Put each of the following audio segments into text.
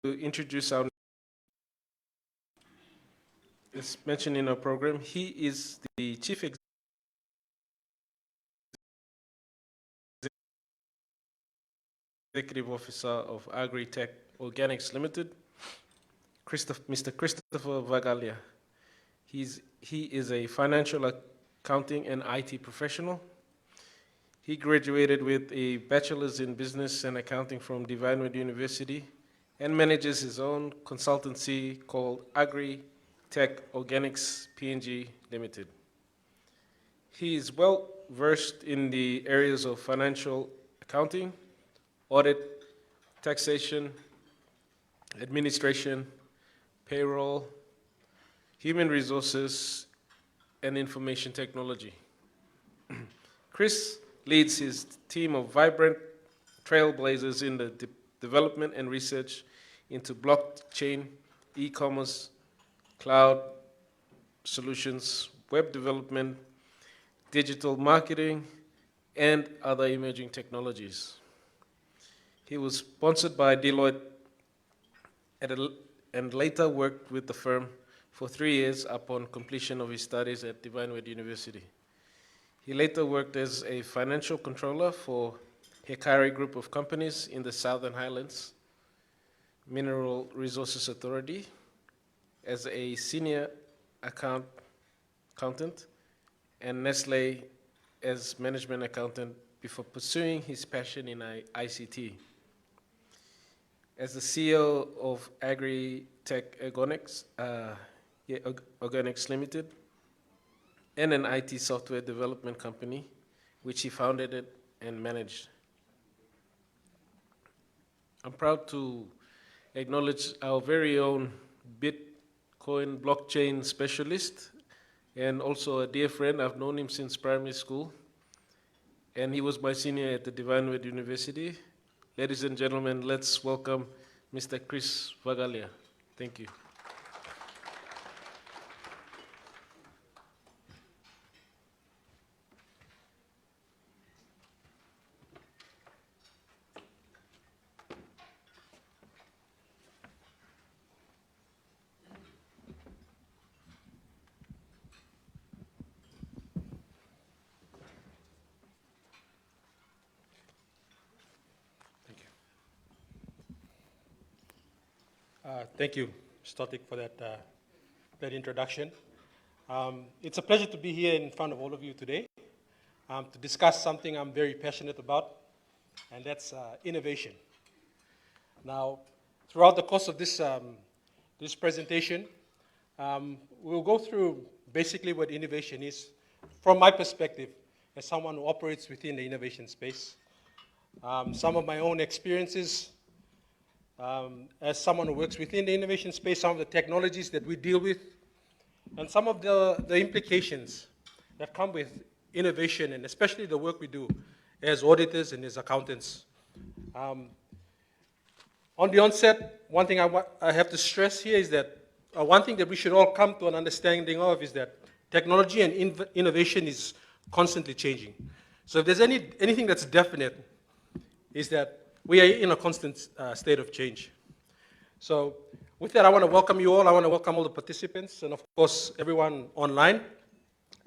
introduce our, as mentioned in our program, he is the Chief Executive Officer of Agri-Tech Organics Limited, Mr. Christopher Vagalia. He is a financial accounting and IT professional. He graduated with a bachelor's in business and accounting from Divinewood University and manages his own consultancy called Agri-Tech Organics PNG Limited. He is well versed in the areas of financial accounting, audit, taxation, administration, payroll, human resources, and information technology. Chris leads his team of vibrant trailblazers in the development and research into blockchain, e-commerce, cloud solutions, web development, digital marketing, and other emerging technologies. He was sponsored by Deloitte and later worked with the firm for 3 years upon completion of his studies at Divinewood University. He later worked as a financial controller for Hekari Group of Companies in the Southern Highlands Mineral Resources Authority as a senior accountant and Nestle as management accountant before pursuing his passion in ICT. As the CEO of Agri-Tech Organics Limited and an IT software development company, which he founded and managed. I'm proud to acknowledge our very own Bitcoin blockchain specialist and also a dear friend. I've known him since primary school, and he was my senior at the Divinewood University. Ladies and gentlemen, let's welcome Mr. Chris Vagalia. Thank you. Thank you, Stotic, for that introduction. It's a pleasure to be here in front of all of you today to discuss something I'm very passionate about, and that's innovation. Now, throughout the course of this presentation, we'll go through basically what innovation is from my perspective as someone who operates within the innovation space, some of my own experiences, as someone who works within the innovation space, some of the technologies that we deal with, and some of the implications that come with innovation, and especially the work we do as auditors and as accountants. On the onset, one thing I have to stress here is that one thing that we should all come to an understanding of is that technology and innovation is constantly changing. So if there's anything that's definite, is that we are in a constant state of change. So with that, I want to welcome you all. I want to welcome all the participants and, of course, everyone online.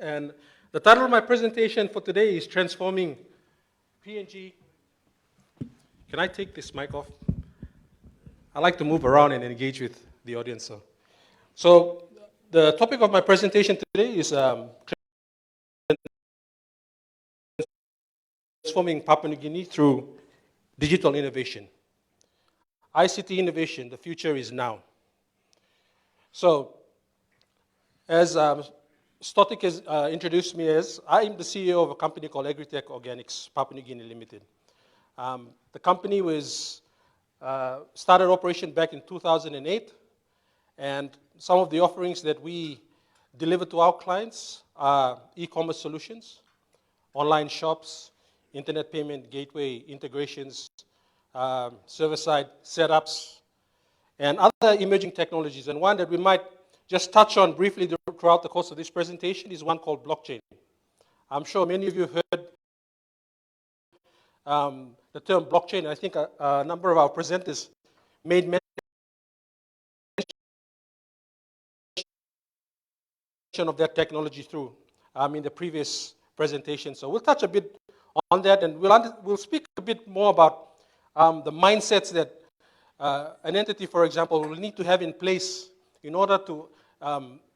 And the title of my presentation for today is Transforming PNG. Can I take this mic off? I like to move around and engage with the audience. So the topic of my presentation today is transforming Papua New Guinea through digital innovation. ICT innovation, the future is now. So, as Stotic has introduced me as, I am the CEO of a company called Agri-Tech Organics, Papua New Guinea Limited. The company was started operation back in 2008, and some of the offerings that we deliver to our clients are e-commerce solutions, online shops, internet payment gateway integrations, server-side setups, and other emerging technologies. And one that we might just touch on briefly throughout the course of this presentation is one called blockchain. I'm sure many of you have heard the term blockchain. I think a number of our presenters made mention of that technology through in the previous presentation. So we'll touch a bit on that, and we'll speak a bit more about the mindsets that an entity, for example, will need to have in place in order to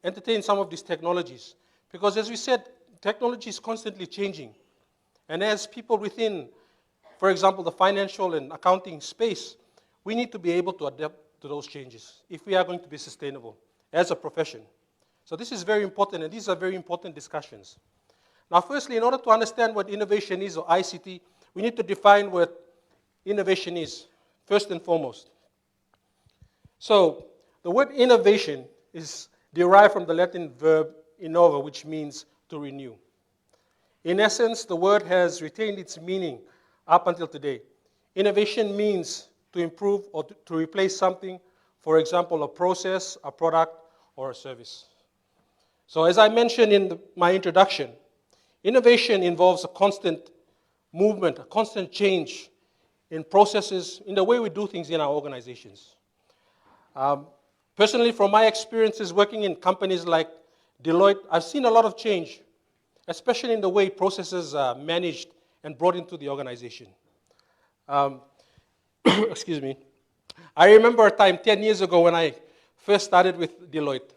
entertain some of these technologies. Because as we said, technology is constantly changing. And as people within, for example, the financial and accounting space, we need to be able to adapt to those changes if we are going to be sustainable as a profession. So this is very important, and these are very important discussions. Now, firstly, in order to understand what innovation is, or ICT, we need to define what innovation is, first and foremost. So the word innovation is derived from the Latin verb innova, which means to renew. In essence, the word has retained its meaning up until today. Innovation means to improve or to replace something, for example, a process, a product, or a service. So as I mentioned in my introduction, innovation involves a constant movement, a constant change in processes, in the way we do things in our organizations. Personally, from my experiences working in companies like Deloitte, I've seen a lot of change, especially in the way processes are managed and brought into the organization. Excuse me. I remember a time 10 years ago when I first started with Deloitte.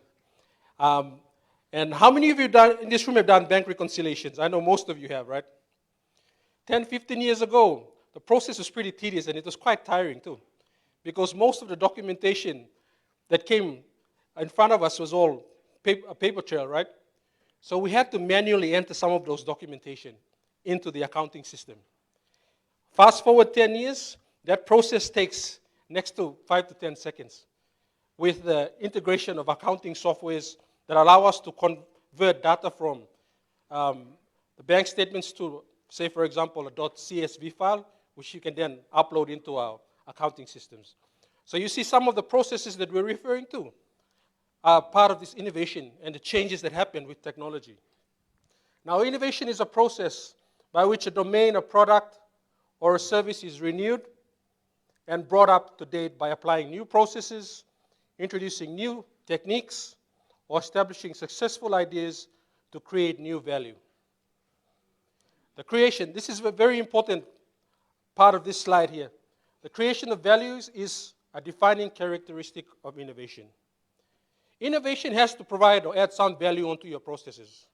And how many of you in this room have done bank reconciliations? I know most of you have, right? 10, 15 years ago, the process was pretty tedious, and it was quite tiring too, because most of the documentation that came in front of us was all a paper trail, right? So we had to manually enter some of those documentation into the accounting system. Fast forward 10 years, that process takes next to 5 to 10 seconds with the integration of accounting softwares that allow us to convert data from the bank statements to, say, for example, a .csv file, which you can then upload into our accounting systems. So you see some of the processes that we're referring to are part of this innovation and the changes that happen with technology. Now, innovation is a process by which a domain, a product, or a service is renewed and brought up to date by applying new processes, introducing new techniques, or establishing successful ideas to create new value. The creation, this is a very important part of this slide here. The creation of values is a defining characteristic of innovation. Innovation has to provide or add some value onto your processes.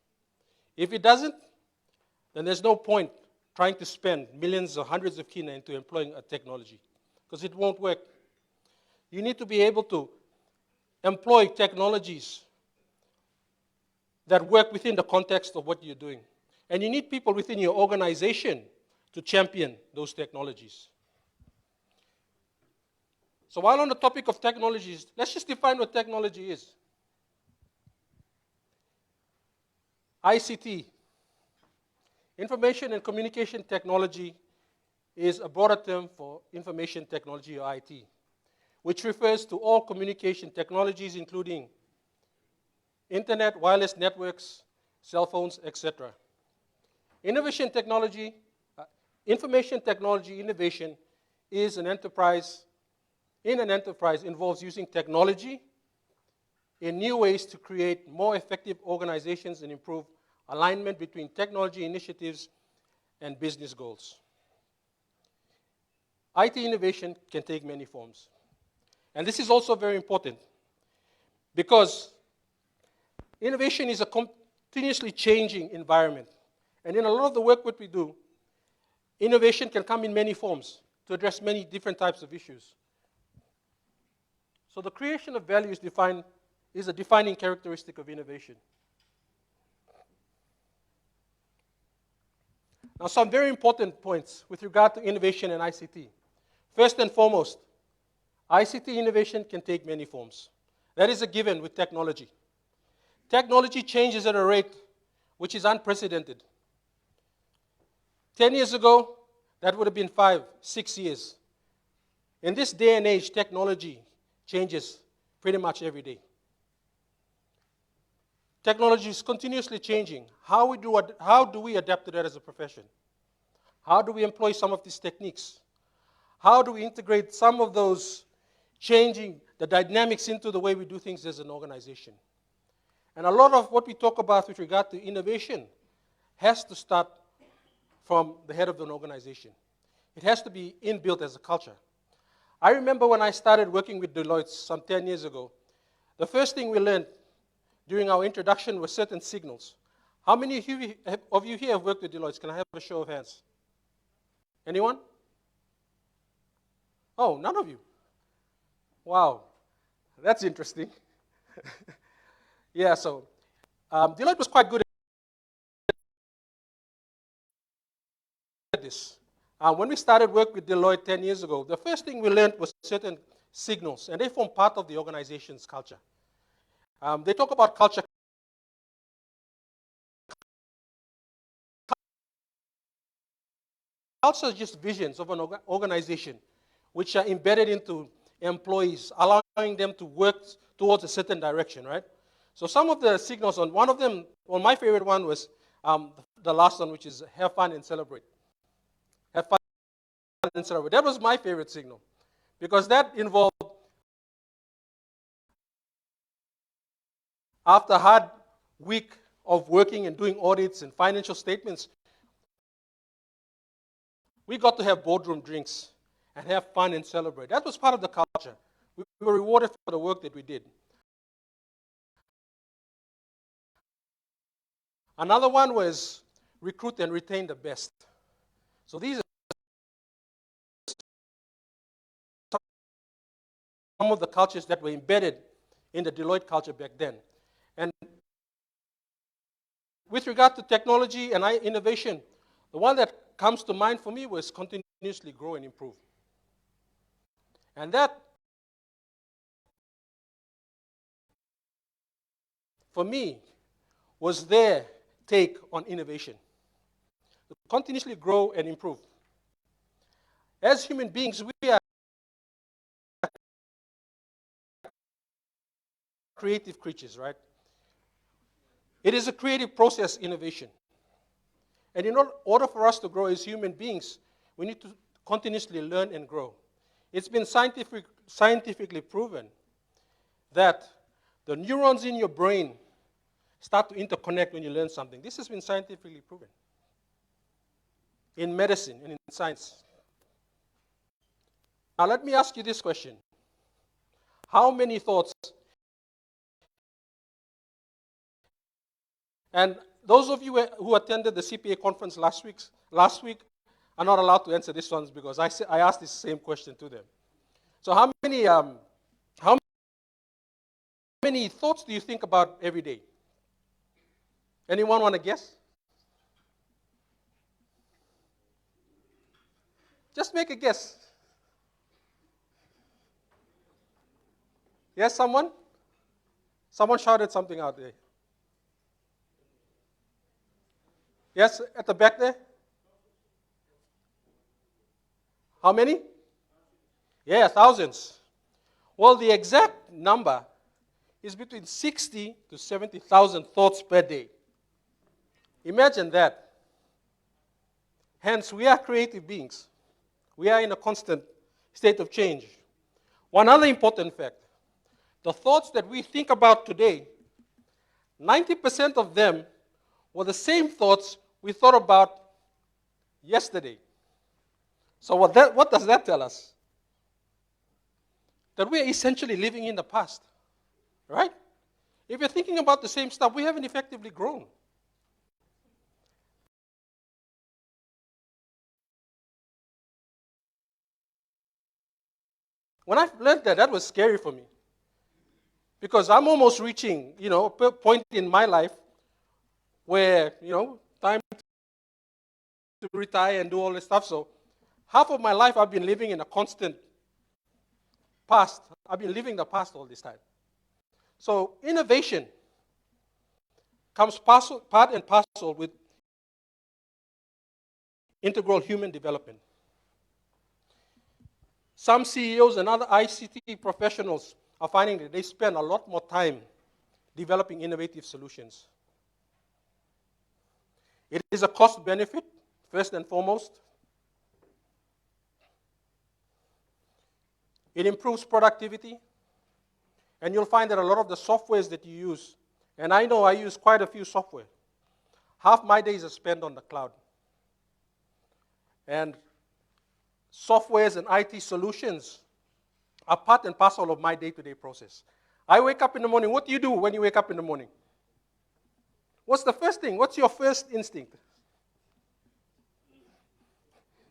If it doesn't, then there's no point trying to spend millions or hundreds of kina into employing a technology, because it won't work. You need to be able to employ technologies that work within the context of what you're doing. And you need people within your organization to champion those technologies. So while on the topic of technologies, let's just define what technology is. ICT, Information and Communication Technology, is a broader term for information technology, or IT, which refers to all communication technologies, including internet, wireless networks, cell phones, etc. Information technology innovation is an enterprise. In an enterprise, involves using technology in new ways to create more effective organizations and improve alignment between technology initiatives and business goals. IT innovation can take many forms. And this is also very important because innovation is a continuously changing environment. And in a lot of the work that we do, innovation can come in many forms to address many different types of issues. So the creation of value is a defining characteristic of innovation. Now, some very important points with regard to innovation and ICT. First and foremost, ICT innovation can take many forms. That is a given with technology. Technology changes at a rate which is unprecedented. 10 years ago, that would have been 5, 6 years. In this day and age, technology changes pretty much every day. Technology is continuously changing. How do we adapt to that as a profession? How do we employ some of these techniques? How do we integrate some of those changing the dynamics into the way we do things as an organization? And a lot of what we talk about with regard to innovation has to start from the head of an organization. It has to be inbuilt as a culture. I remember when I started working with Deloitte some 10 years ago, the first thing we learned during our introduction were certain signals. How many of you here have worked with Deloitte? Can I have a show of hands? Anyone? Oh, none of you. Wow, that's interesting. Yeah, so Deloitte was quite good at this. When we started work with Deloitte 10 years ago, the first thing we learned was certain signals, and they form part of the organization's culture. They talk about culture. Culture is just visions of an organization which are embedded into employees, allowing them to work towards a certain direction, right? So some of the signals on one of them, well, my favorite one was the last one, which is have fun and celebrate. Have fun and celebrate. That was my favorite signal because that involved, after a hard week of working and doing audits and financial statements, we got to have boardroom drinks and have fun and celebrate. That was part of the culture. We were rewarded for the work that we did. Another one was recruit and retain the best. So these are some of the cultures that were embedded in the Deloitte culture back then. And with regard to technology and innovation, the one that comes to mind for me was continuously grow and improve. And that, for me, was their take on innovation. To continuously grow and improve. As human beings, we are creative creatures, right? It is a creative process, innovation. And in order for us to grow as human beings, we need to continuously learn and grow. It's been scientifically proven that the neurons in your brain start to interconnect when you learn something. This has been scientifically proven in medicine and in science. Now let me ask you this question. How many thoughts, and those of you who attended the CPA conference last week are not allowed to answer this one because I asked this same question to them. So how many thoughts do you think about every day? Anyone want to guess? Just make a guess. Yes, someone? Someone shouted something out there. Yes, at the back there? How many? Yeah, thousands. Well, the exact number is between 60 to 70,000 thoughts per day. Imagine that. Hence, we are creative beings. We are in a constant state of change. One other important fact, the thoughts that we think about today, 90% of them were the same thoughts we thought about yesterday. So what does that tell us? That we are essentially living in the past, right? If you're thinking about the same stuff, we haven't effectively grown. When I learned that, that was scary for me. Because I'm almost reaching, a point in my life where, time to retire and do all this stuff. So half of my life I've been living in a constant past. I've been living the past all this time. So innovation comes part and parcel with integral human development. Some CEOs and other ICT professionals are finding that they spend a lot more time developing innovative solutions. It is a cost benefit, first and foremost. It improves productivity. And you'll find that a lot of the softwares that you use And I know I use quite a few software. Half my days are spent on the cloud. And softwares and IT solutions are part and parcel of my day-to-day process. I wake up in the morning. What do you do when you wake up in the morning? What's the first thing? What's your first instinct?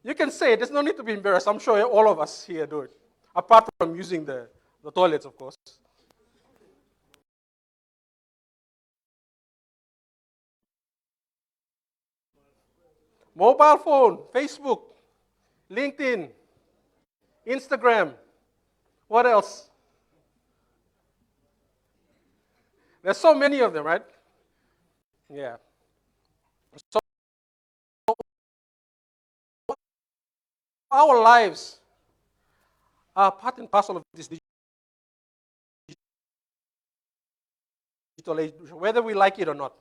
You can say it. There's no need to be embarrassed. I'm sure all of us here do it, apart from using the toilets, of course. Mobile phone, Facebook, LinkedIn, Instagram. What else? There's so many of them, right? Yeah. So our lives are part and parcel of this digital age, whether we like it or not.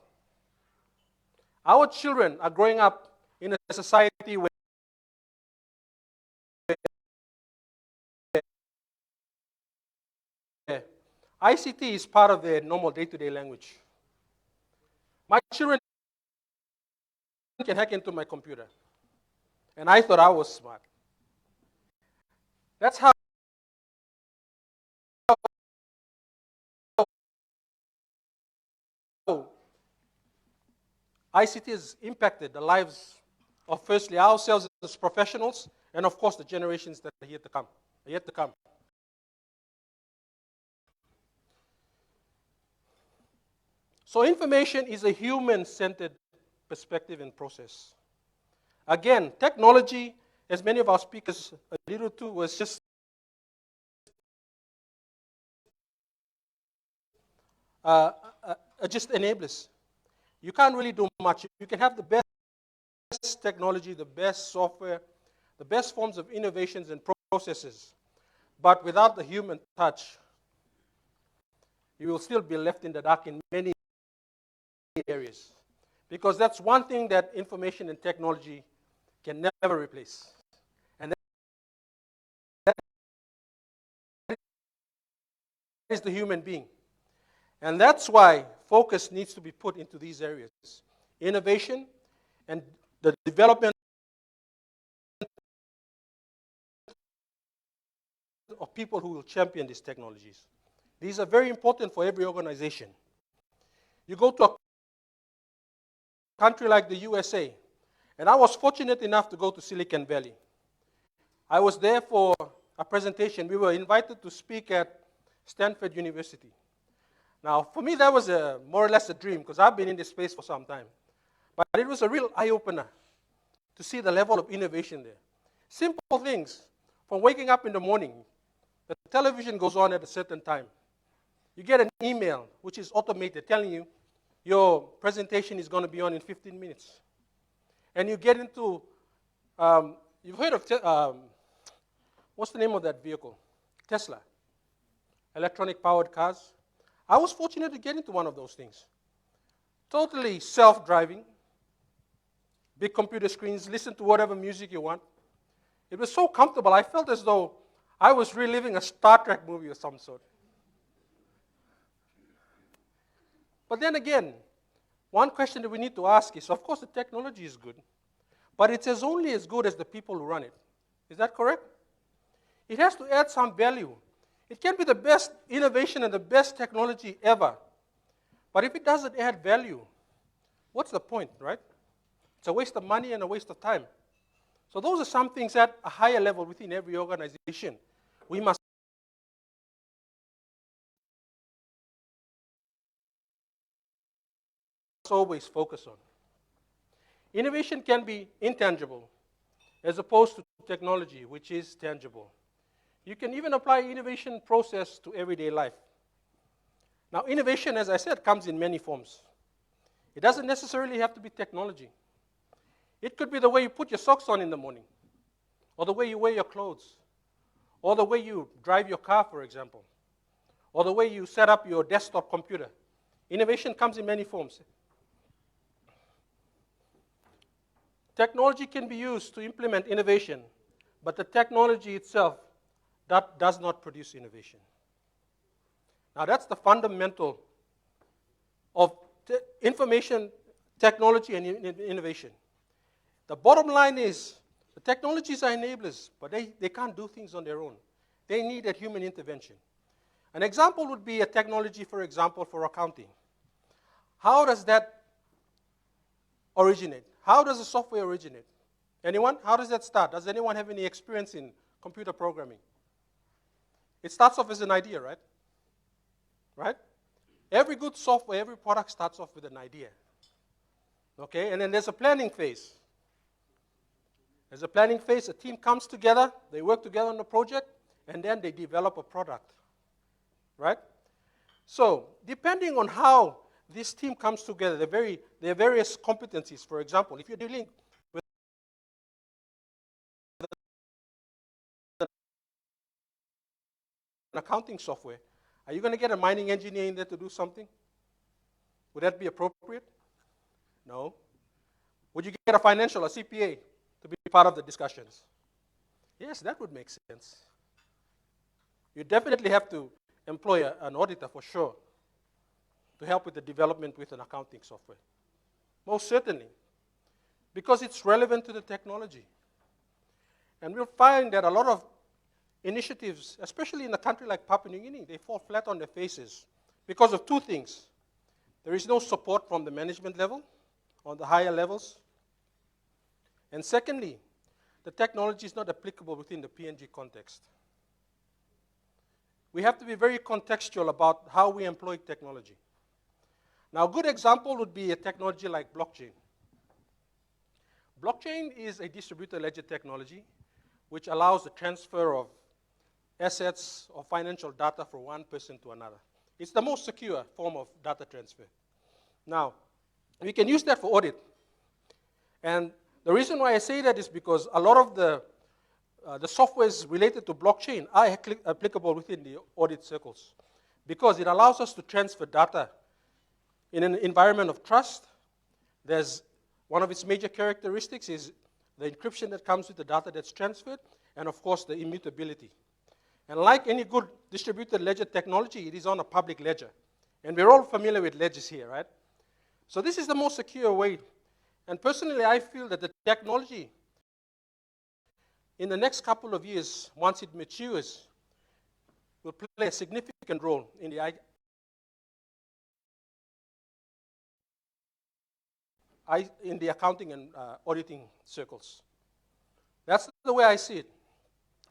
Our children are growing up in a society where ICT is part of their normal day-to-day language. My children can hack into my computer, and I thought I was smart. That's how ICT has impacted the lives of, firstly, ourselves as professionals, and of course the generations that are yet to come. So information is a human-centered perspective and process. Again, technology, as many of our speakers alluded to, was just enablers. You can't really do much. You can have the best technology, the best software, the best forms of innovations and processes, but without the human touch, you will still be left in the dark in many areas. Because that's one thing that information and technology can never replace. And that is the human being. And that's why focus needs to be put into these areas. Innovation and the development of people who will champion these technologies. These are very important for every organization. You go to a country like the USA, and I was fortunate enough to go to Silicon Valley. I was there for a presentation. We were invited to speak at Stanford University. Now, for me, that was more or less a dream, because I've been in this space for some time. But it was a real eye-opener to see the level of innovation there. Simple things, from waking up in the morning, the television goes on at a certain time. You get an email, which is automated, telling you your presentation is going to be on in 15 minutes. And you get into, you've heard of, what's the name of that vehicle? Tesla, electronic powered cars. I was fortunate to get into one of those things. Totally self-driving, big computer screens, listen to whatever music you want. It was so comfortable, I felt as though I was reliving a Star Trek movie of some sort. But then again, one question that we need to ask is, of course the technology is good, but it's only as good as the people who run it. Is that correct? It has to add some value. It can be the best innovation and the best technology ever, but if it doesn't add value, what's the point, right? It's a waste of money and a waste of time. So those are some things at a higher level within every organization we must always focus on. Innovation can be intangible as opposed to technology, which is tangible. You can even apply innovation process to everyday life. Now, innovation, as I said, comes in many forms. It doesn't necessarily have to be technology. It could be the way you put your socks on in the morning, or the way you wear your clothes, or the way you drive your car, for example, or the way you set up your desktop computer. Innovation comes in many forms. Technology can be used to implement innovation, but the technology itself that does not produce innovation. Now, that's the fundamental of information technology and innovation. The bottom line is the technologies are enablers, but they can't do things on their own. They need a human intervention. An example would be a technology, for example, for accounting. How does that originate? How does the software originate? Anyone? How does that start? Does anyone have any experience in computer programming? It starts off as an idea, right? Right? Every good software, every product starts off with an idea. Okay, and then there's a planning phase. There's a planning phase, a team comes together, they work together on the project, and then they develop a product. Right? So, depending on how this team comes together, there are various competencies. For example, if you're dealing with an accounting software, are you going to get a mining engineer in there to do something? Would that be appropriate? No. Would you get a financial, a CPA, to be part of the discussions? Yes, that would make sense. You definitely have to employ an auditor for sure to help with the development with an accounting software. Most certainly. Because it's relevant to the technology. And we'll find that a lot of initiatives, especially in a country like Papua New Guinea, they fall flat on their faces because of two things. There is no support from the management level, on the higher levels. And secondly, the technology is not applicable within the PNG context. We have to be very contextual about how we employ technology. Now, a good example would be a technology like blockchain. Blockchain is a distributed ledger technology which allows the transfer of assets or financial data from one person to another. It's the most secure form of data transfer. Now, we can use that for audit. And the reason why I say that is because a lot of the softwares related to blockchain are applicable within the audit circles because it allows us to transfer data in an environment of trust. There's one of its major characteristics is the encryption that comes with the data that's transferred, and of course the immutability. And like any good distributed ledger technology, it is on a public ledger. And we're all familiar with ledgers here, right? So this is the most secure way. And personally, I feel that the technology in the next couple of years, once it matures, will play a significant role in the accounting and auditing circles. That's the way I see it.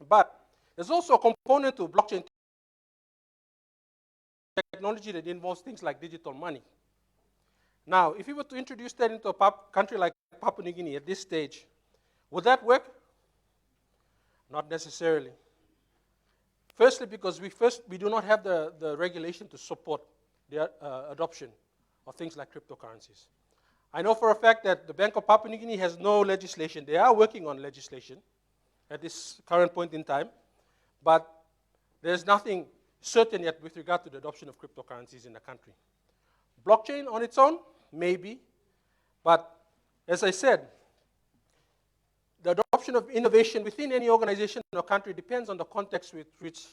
But there's also a component to blockchain technology that involves things like digital money. Now, if you were to introduce that into a country like Papua New Guinea at this stage, would that work? Not necessarily. Firstly, because we do not have the regulation to support the adoption of things like cryptocurrencies. I know for a fact that the Bank of Papua New Guinea has no legislation. They are working on legislation at this current point in time, but there's nothing certain yet with regard to the adoption of cryptocurrencies in the country. Blockchain on its own, maybe, but as I said, the adoption of innovation within any organization or country depends on the context with which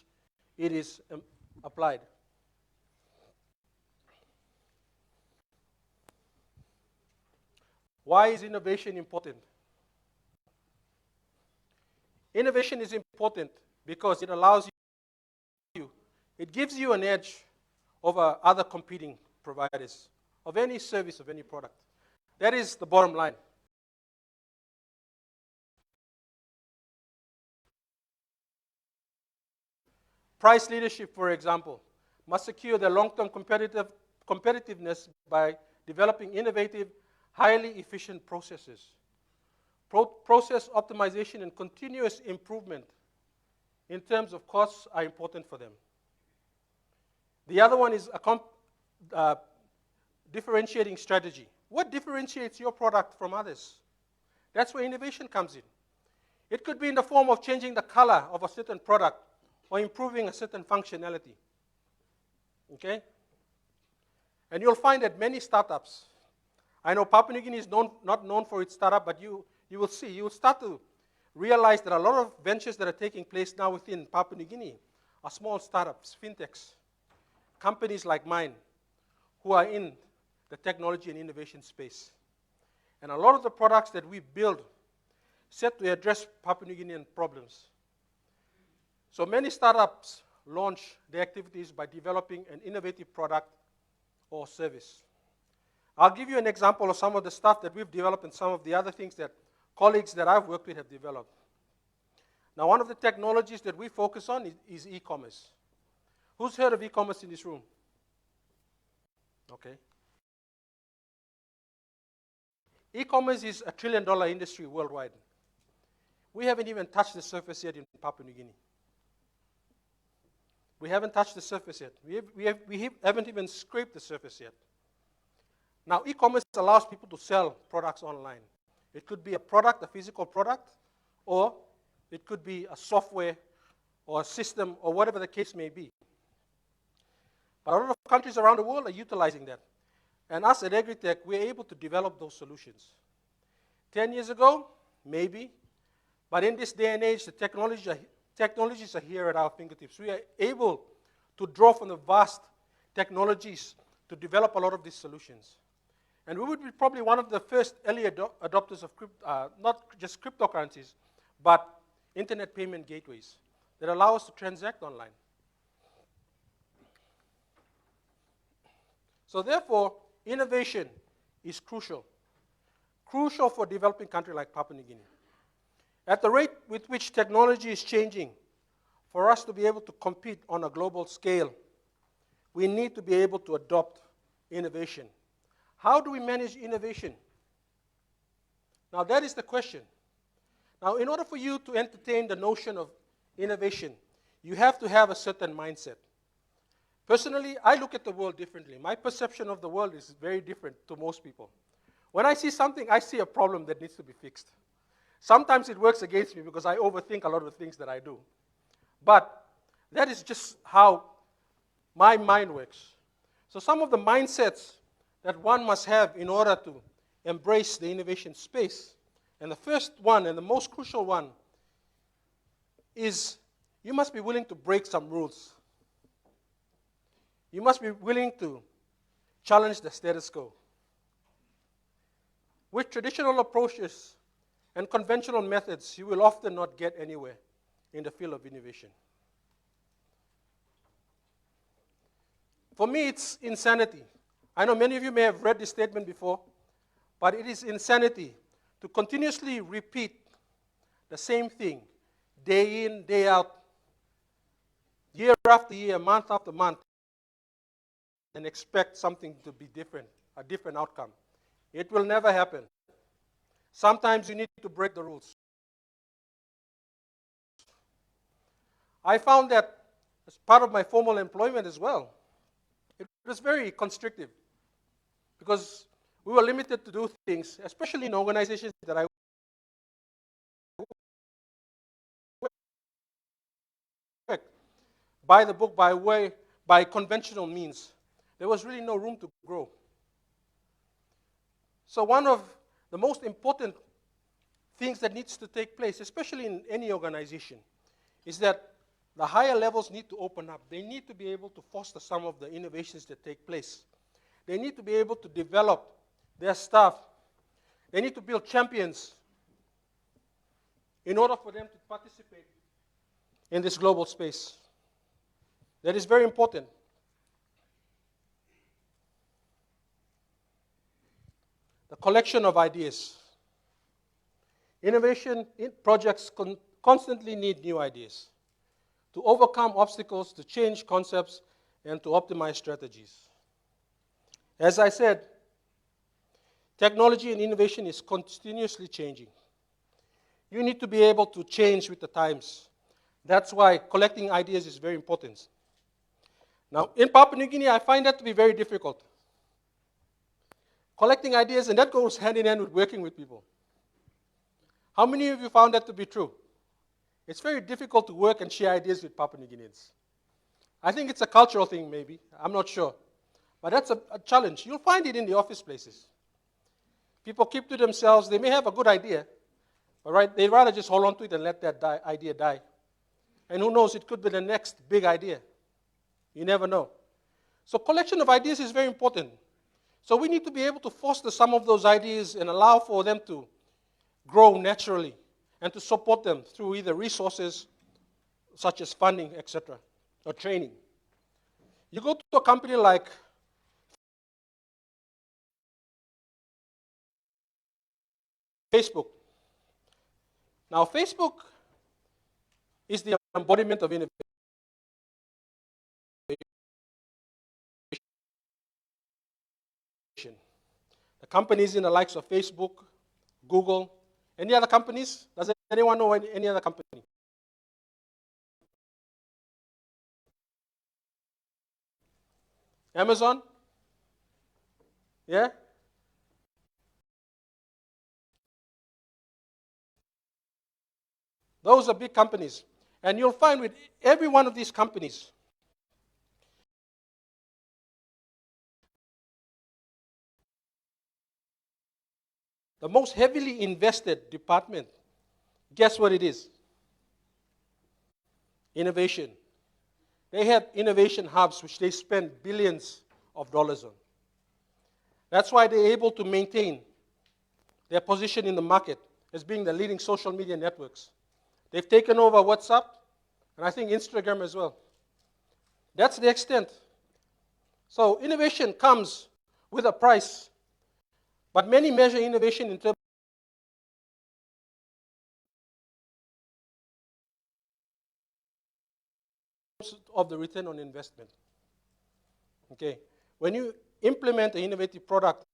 it is applied. Why is innovation important? Innovation is important because it allows you, it gives you an edge over other competing providers of any service, of any product. That is the bottom line. Price leadership, for example, must secure their long-term competitiveness by developing innovative, highly efficient processes. Process optimization and continuous improvement in terms of costs are important for them. The other one is a differentiating strategy. What differentiates your product from others? That's where innovation comes in. It could be in the form of changing the color of a certain product or improving a certain functionality. Okay? And you'll find that many startups, I know Papua New Guinea is not known for its startup, but you will see, you will start to realize that a lot of ventures that are taking place now within Papua New Guinea are small startups, fintechs, companies like mine, who are in the technology and innovation space. And a lot of the products that we build set to address Papua New Guinean problems. So many startups launch their activities by developing an innovative product or service. I'll give you an example of some of the stuff that we've developed and some of the other things that colleagues that I've worked with have developed. Now, one of the technologies that we focus on is e-commerce. Who's heard of e-commerce in this room? Okay. E-commerce is a $1 trillion industry worldwide. We haven't even touched the surface yet in Papua New Guinea. We haven't touched the surface yet. We haven't even scraped the surface yet. Now, e-commerce allows people to sell products online. It could be a product, a physical product, or it could be a software or a system or whatever the case may be. But a lot of countries around the world are utilizing that. And us at Agritech, we're able to develop those solutions. 10 years ago, maybe. But in this day and age, the technologies are here at our fingertips. We are able to draw from the vast technologies to develop a lot of these solutions. And we would be probably one of the first early adopters of not just cryptocurrencies, but internet payment gateways that allow us to transact online. So therefore, innovation is crucial for a developing country like Papua New Guinea. At the rate with which technology is changing, for us to be able to compete on a global scale, we need to be able to adopt innovation. How do we manage innovation? Now that is the question. Now in order for you to entertain the notion of innovation, you have to have a certain mindset. Personally, I look at the world differently. My perception of the world is very different to most people. When I see something, I see a problem that needs to be fixed. Sometimes it works against me because I overthink a lot of the things that I do. But that is just how my mind works. So some of the mindsets that one must have in order to embrace the innovation space, and the first one and the most crucial one is you must be willing to break some rules. You must be willing to challenge the status quo. With traditional approaches and conventional methods, you will often not get anywhere in the field of innovation. For me, it's insanity. I know many of you may have read this statement before, but it is insanity to continuously repeat the same thing day in, day out, year after year, month after month, and expect something to be different, a different outcome. It will never happen. Sometimes you need to break the rules. I found that as part of my formal employment as well, it was very constrictive because we were limited to do things, especially in organizations that I worked by the book, by conventional means. There was really no room to grow. So one of the most important things that needs to take place, especially in any organization, is that the higher levels need to open up. They need to be able to foster some of the innovations that take place. They need to be able to develop their staff. They need to build champions in order for them to participate in this global space. That is very important. The collection of ideas. Innovation projects constantly need new ideas to overcome obstacles, to change concepts, and to optimize strategies. As I said, technology and innovation is continuously changing. You need to be able to change with the times. That's why collecting ideas is very important. Now, in Papua New Guinea, I find that to be very difficult. Collecting ideas, and that goes hand in hand with working with people. How many of you found that to be true? It's very difficult to work and share ideas with Papua New Guineans. I think it's a cultural thing, maybe. I'm not sure. But that's a challenge. You'll find it in the office places. People keep to themselves. They may have a good idea, but they'd rather just hold on to it and let that idea die. And who knows, it could be the next big idea. You never know. So collection of ideas is very important. So we need to be able to foster some of those ideas and allow for them to grow naturally and to support them through either resources such as funding, etc., or training. You go to a company like Facebook. Now, Facebook is the embodiment of innovation. The companies in the likes of Facebook, Google, any other companies? Does anyone know any other company? Amazon? Yeah? Those are big companies. And you'll find with every one of these companies, the most heavily invested department, guess what it is? Innovation. They have innovation hubs which they spend billions of dollars on. That's why they're able to maintain their position in the market as being the leading social media networks. They've taken over WhatsApp, and I think Instagram as well. That's the extent. So innovation comes with a price, but many measure innovation in terms of the return on investment. Okay. When you implement an innovative product,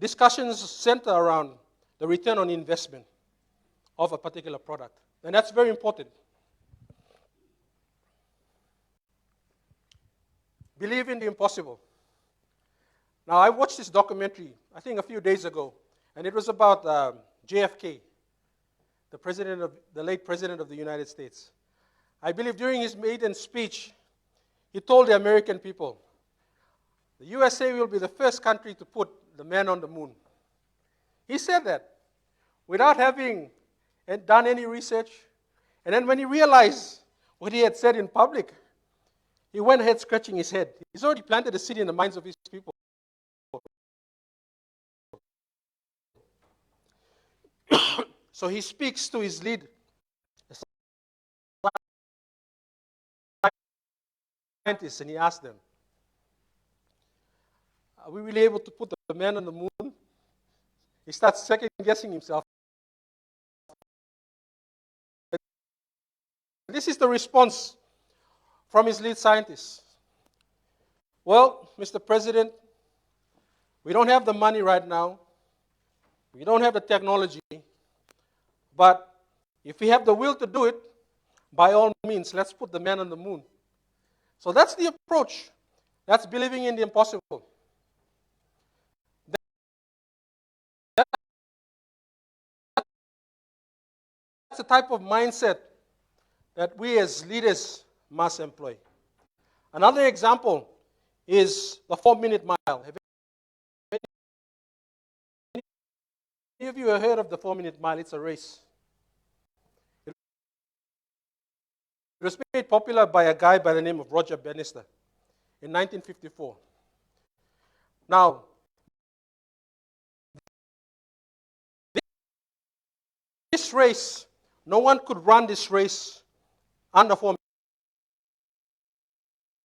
discussions center around the return on investment of a particular product. And that's very important. Believe in the impossible. Now, I watched this documentary, I think a few days ago, and it was about JFK, the late president of the United States. I believe during his maiden speech, he told the American people, the USA will be the first country to put the man on the moon. He said that without having done any research. And then when he realized what he had said in public, he went ahead scratching his head. He's already planted a seed in the minds of his people. So he speaks to his lead scientists and he asks them, are we really able to put the man on the moon? He starts second guessing himself. This is the response from his lead scientists. Well, Mr. President, we don't have the money right now. We don't have the technology. But if we have the will to do it, by all means, let's put the man on the moon. So that's the approach. That's believing in the impossible. That's the type of mindset that we as leaders must employ. Another example is the 4-minute mile. Have any of you heard of the 4-minute mile? It's a race. It was made popular by a guy by the name of Roger Bannister in 1954. Now, this race, no one could run this race under 4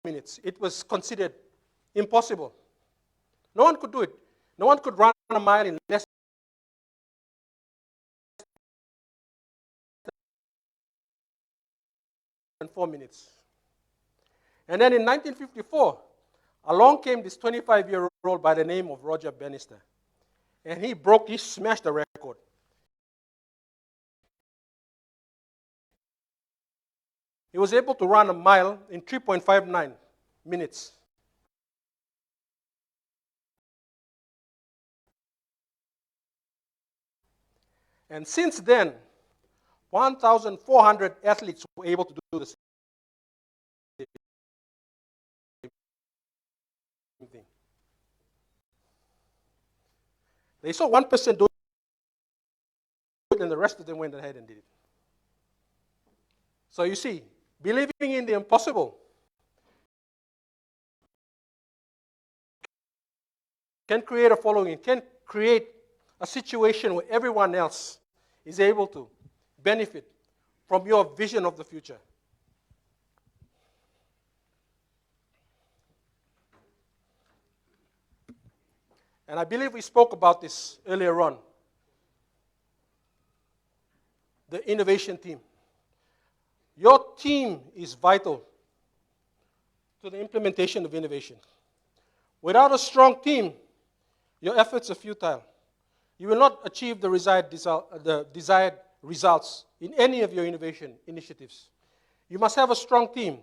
minutes. It was considered impossible. No one could do it. No one could run a mile in less than 4 minutes. And then in 1954, along came this 25-year-old by the name of Roger Bannister. And he smashed the record. He was able to run a mile in 3.59 minutes. And since then, 1,400 athletes were able to do the same thing. They saw one person do it, and the rest of them went ahead and did it. So you see, believing in the impossible can create a following, can create a situation where everyone else is able to benefit from your vision of the future. And I believe we spoke about this earlier on. The innovation team. Your team is vital to the implementation of innovation. Without a strong team, your efforts are futile. You will not achieve the desired results in any of your innovation initiatives. You must have a strong team.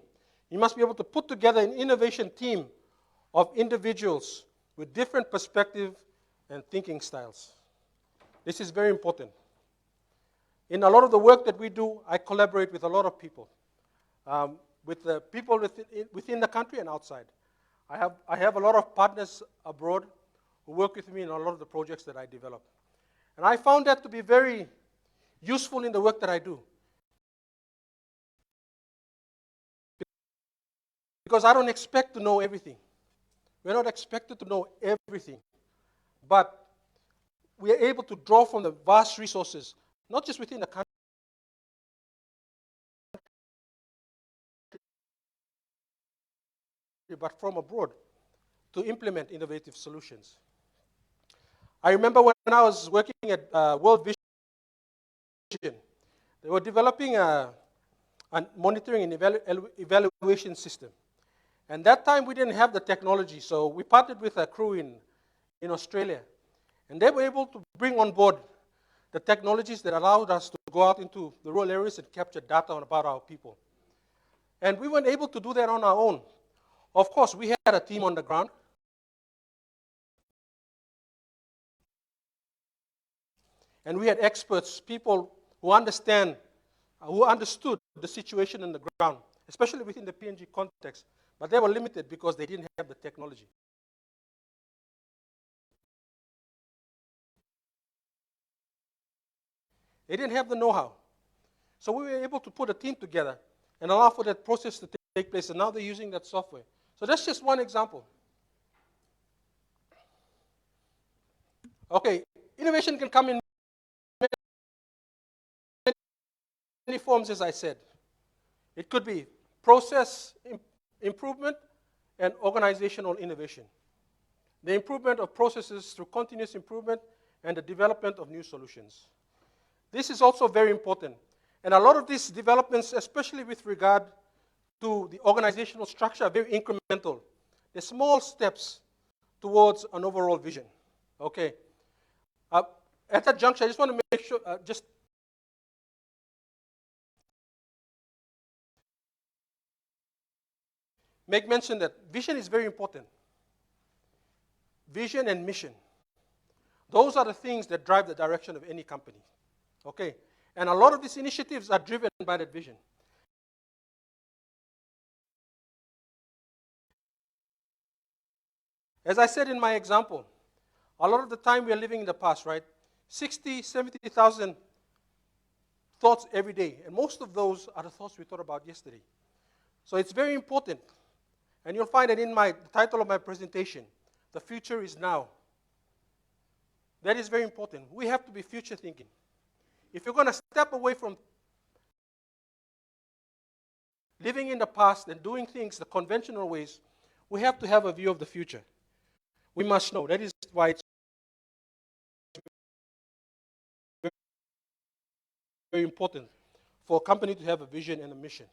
You must be able to put together an innovation team of individuals with different perspectives and thinking styles. This is very important. In a lot of the work that we do, I collaborate with a lot of people, with the people within the country and outside. I have a lot of partners abroad who work with me in a lot of the projects that I develop. And I found that to be very useful in the work that I do. Because I don't expect to know everything. We're not expected to know everything. But we are able to draw from the vast resources, not just within the country, but from abroad, to implement innovative solutions. I remember when I was working at World Vision, they were developing a monitoring and evaluation system. And that time we didn't have the technology, so we partnered with a crew in Australia. And they were able to bring on board the technologies that allowed us to go out into the rural areas and capture data about our people. And we weren't able to do that on our own. Of course, we had a team on the ground. And we had experts, people who understood the situation on the ground, especially within the PNG context. But they were limited because they didn't have the technology. They didn't have the know-how. So we were able to put a team together and allow for that process to take place, and now they're using that software. So that's just one example. Okay, innovation can come in many forms, as I said. It could be process improvement and organizational innovation. The improvement of processes through continuous improvement and the development of new solutions. This is also very important. And a lot of these developments, especially with regard to the organizational structure, are very incremental. They're small steps towards an overall vision. Okay. At that juncture, I just want to make sure, make mention that vision is very important. Vision and mission. Those are the things that drive the direction of any company. Okay? And a lot of these initiatives are driven by that vision. As I said in my example, a lot of the time we are living in the past, right? 60, 70,000 thoughts every day. And most of those are the thoughts we thought about yesterday. So it's very important. And you'll find that in the title of my presentation, the future is now. That is very important. We have to be future thinking. If you're going to step away from living in the past and doing things the conventional ways, we have to have a view of the future. We must know. That is why it's very important for a company to have a vision and a mission.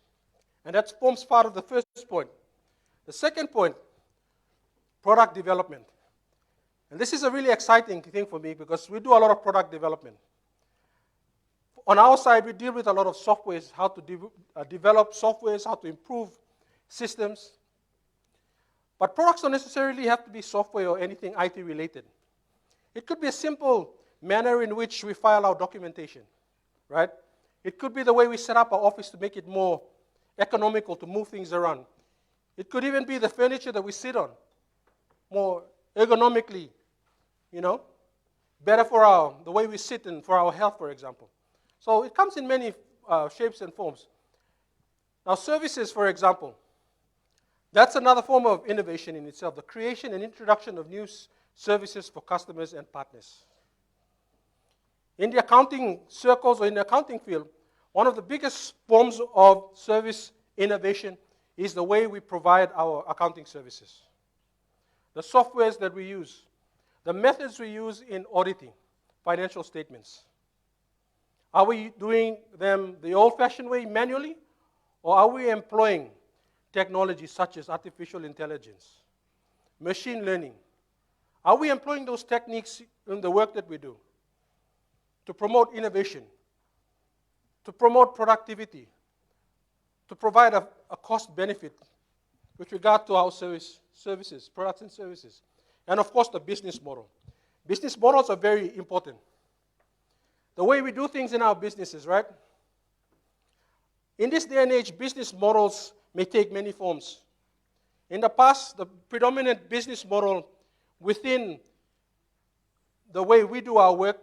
And that forms part of the first point. The second point, product development. And this is a really exciting thing for me because we do a lot of product development. On our side, we deal with a lot of softwares, how to develop softwares, how to improve systems. But products don't necessarily have to be software or anything IT related. It could be a simple manner in which we file our documentation, right? It could be the way we set up our office to make it more economical, to move things around. It could even be the furniture that we sit on, more ergonomically, better for the way we sit and for our health, for example. So it comes in many shapes and forms. Now services, for example, that's another form of innovation in itself, the creation and introduction of new services for customers and partners. In the accounting circles or in the accounting field, one of the biggest forms of service innovation is the way we provide our accounting services. The softwares that we use, the methods we use in auditing financial statements. Are we doing them the old-fashioned way, manually, or are we employing technologies such as artificial intelligence, machine learning? Are we employing those techniques in the work that we do to promote innovation, to promote productivity, to provide a cost benefit with regard to our services, products and services, and of course the business model. Business models are very important. The way we do things in our businesses, right? In this day and age, business models may take many forms. In the past, the predominant business model within the way we do our work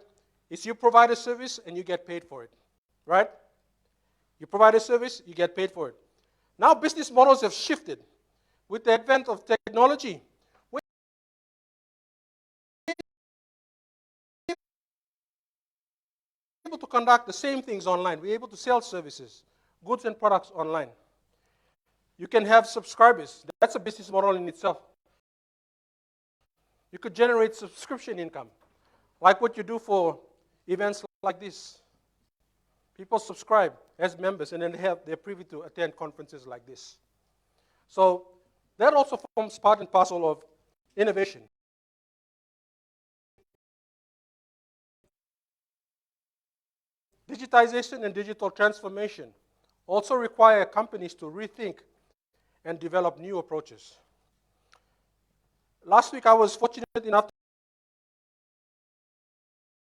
is you provide a service and you get paid for it, right? You provide a service, you get paid for it. Now business models have shifted. With the advent of technology, we're able to conduct the same things online. We're able to sell services, goods and products online. You can have subscribers. That's a business model in itself. You could generate subscription income, like what you do for events like this. People subscribe as members, and then they're privy to attend conferences like this. So that also forms part and parcel of innovation. Digitization and digital transformation also require companies to rethink and develop new approaches. Last week, I was fortunate enough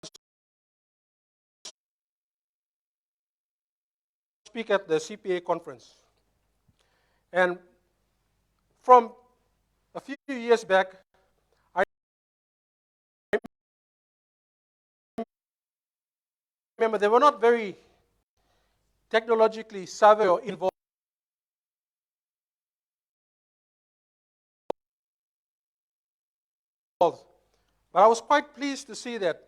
to speak at the CPA conference. And from a few years back, I remember they were not very technologically savvy or involved. But I was quite pleased to see that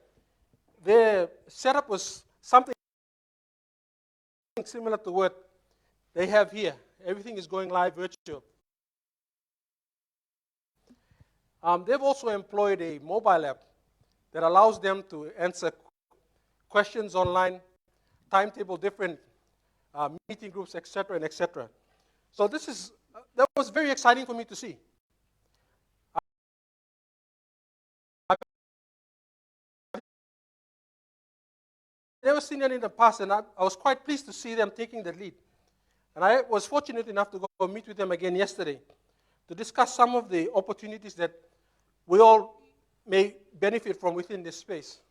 their setup was something similar to what they have here. Everything is going live virtual. They've also employed a mobile app that allows them to answer questions online, timetable different meeting groups, etc., and etc. So that was very exciting for me to see. I've never seen that in the past, and I was quite pleased to see them taking the lead. And I was fortunate enough to go meet with them again yesterday to discuss some of the opportunities that we all may benefit from within this space.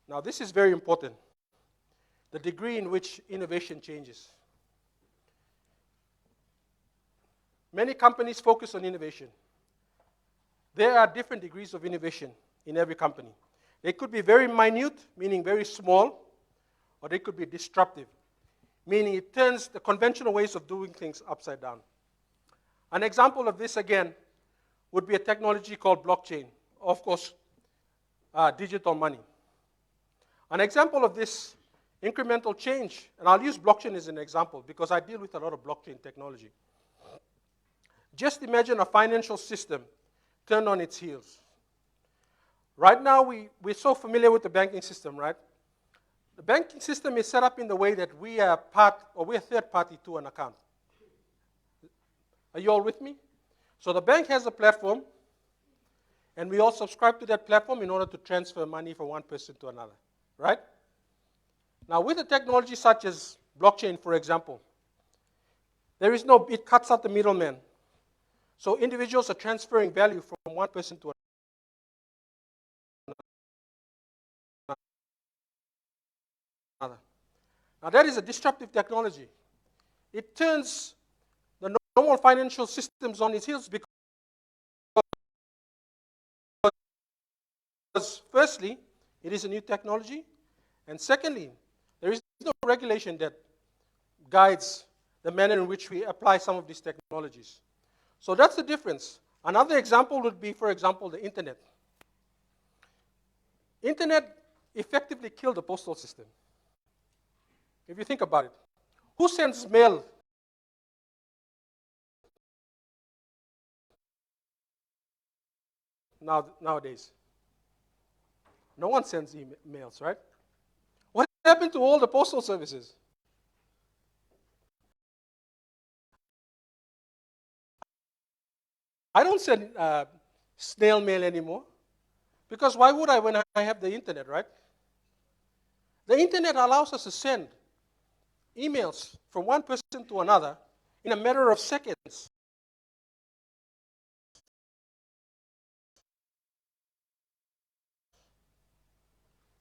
Now, this is very important, the degree in which innovation changes. Many companies focus on innovation. There are different degrees of innovation in every company. They could be very minute, meaning very small, or they could be disruptive, meaning it turns the conventional ways of doing things upside down. An example of this, again, would be a technology called blockchain, of course, digital money. An example of this incremental change, and I'll use blockchain as an example because I deal with a lot of blockchain technology. Just imagine a financial system turned on its heels. Right now, we're so familiar with the banking system, right? The banking system is set up in the way that we are we're third party to an account. Are you all with me? So the bank has a platform, and we all subscribe to that platform in order to transfer money from one person to another, right? Now, with a technology such as blockchain, for example, it cuts out the middleman. So individuals are transferring value from one person to another. Now, that is a disruptive technology. It turns the normal financial systems on its heels because firstly, it is a new technology, and secondly, regulation that guides the manner in which we apply some of these technologies. So that's the difference. Another example would be, for example, the internet. Internet effectively killed the postal system. If you think about it, who sends mail nowadays? No one sends emails, right? What happened to all the postal services? I don't send snail mail anymore. Because why would I when I have the internet, right? The internet allows us to send emails from one person to another in a matter of seconds.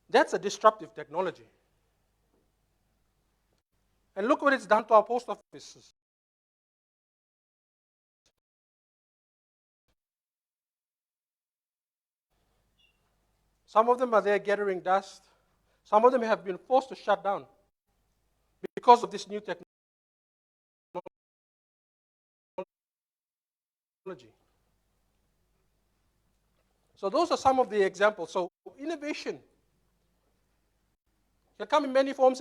That's a disruptive technology. And look what it's done to our post offices. Some of them are there gathering dust. Some of them have been forced to shut down because of this new technology. So those are some of the examples. So innovation can come in many forms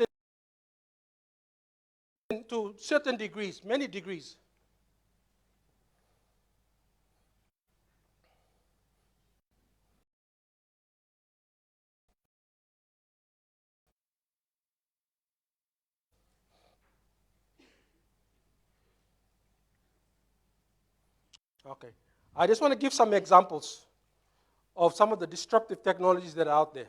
and to certain degrees, many degrees. Okay. I just want to give some examples of some of the disruptive technologies that are out there.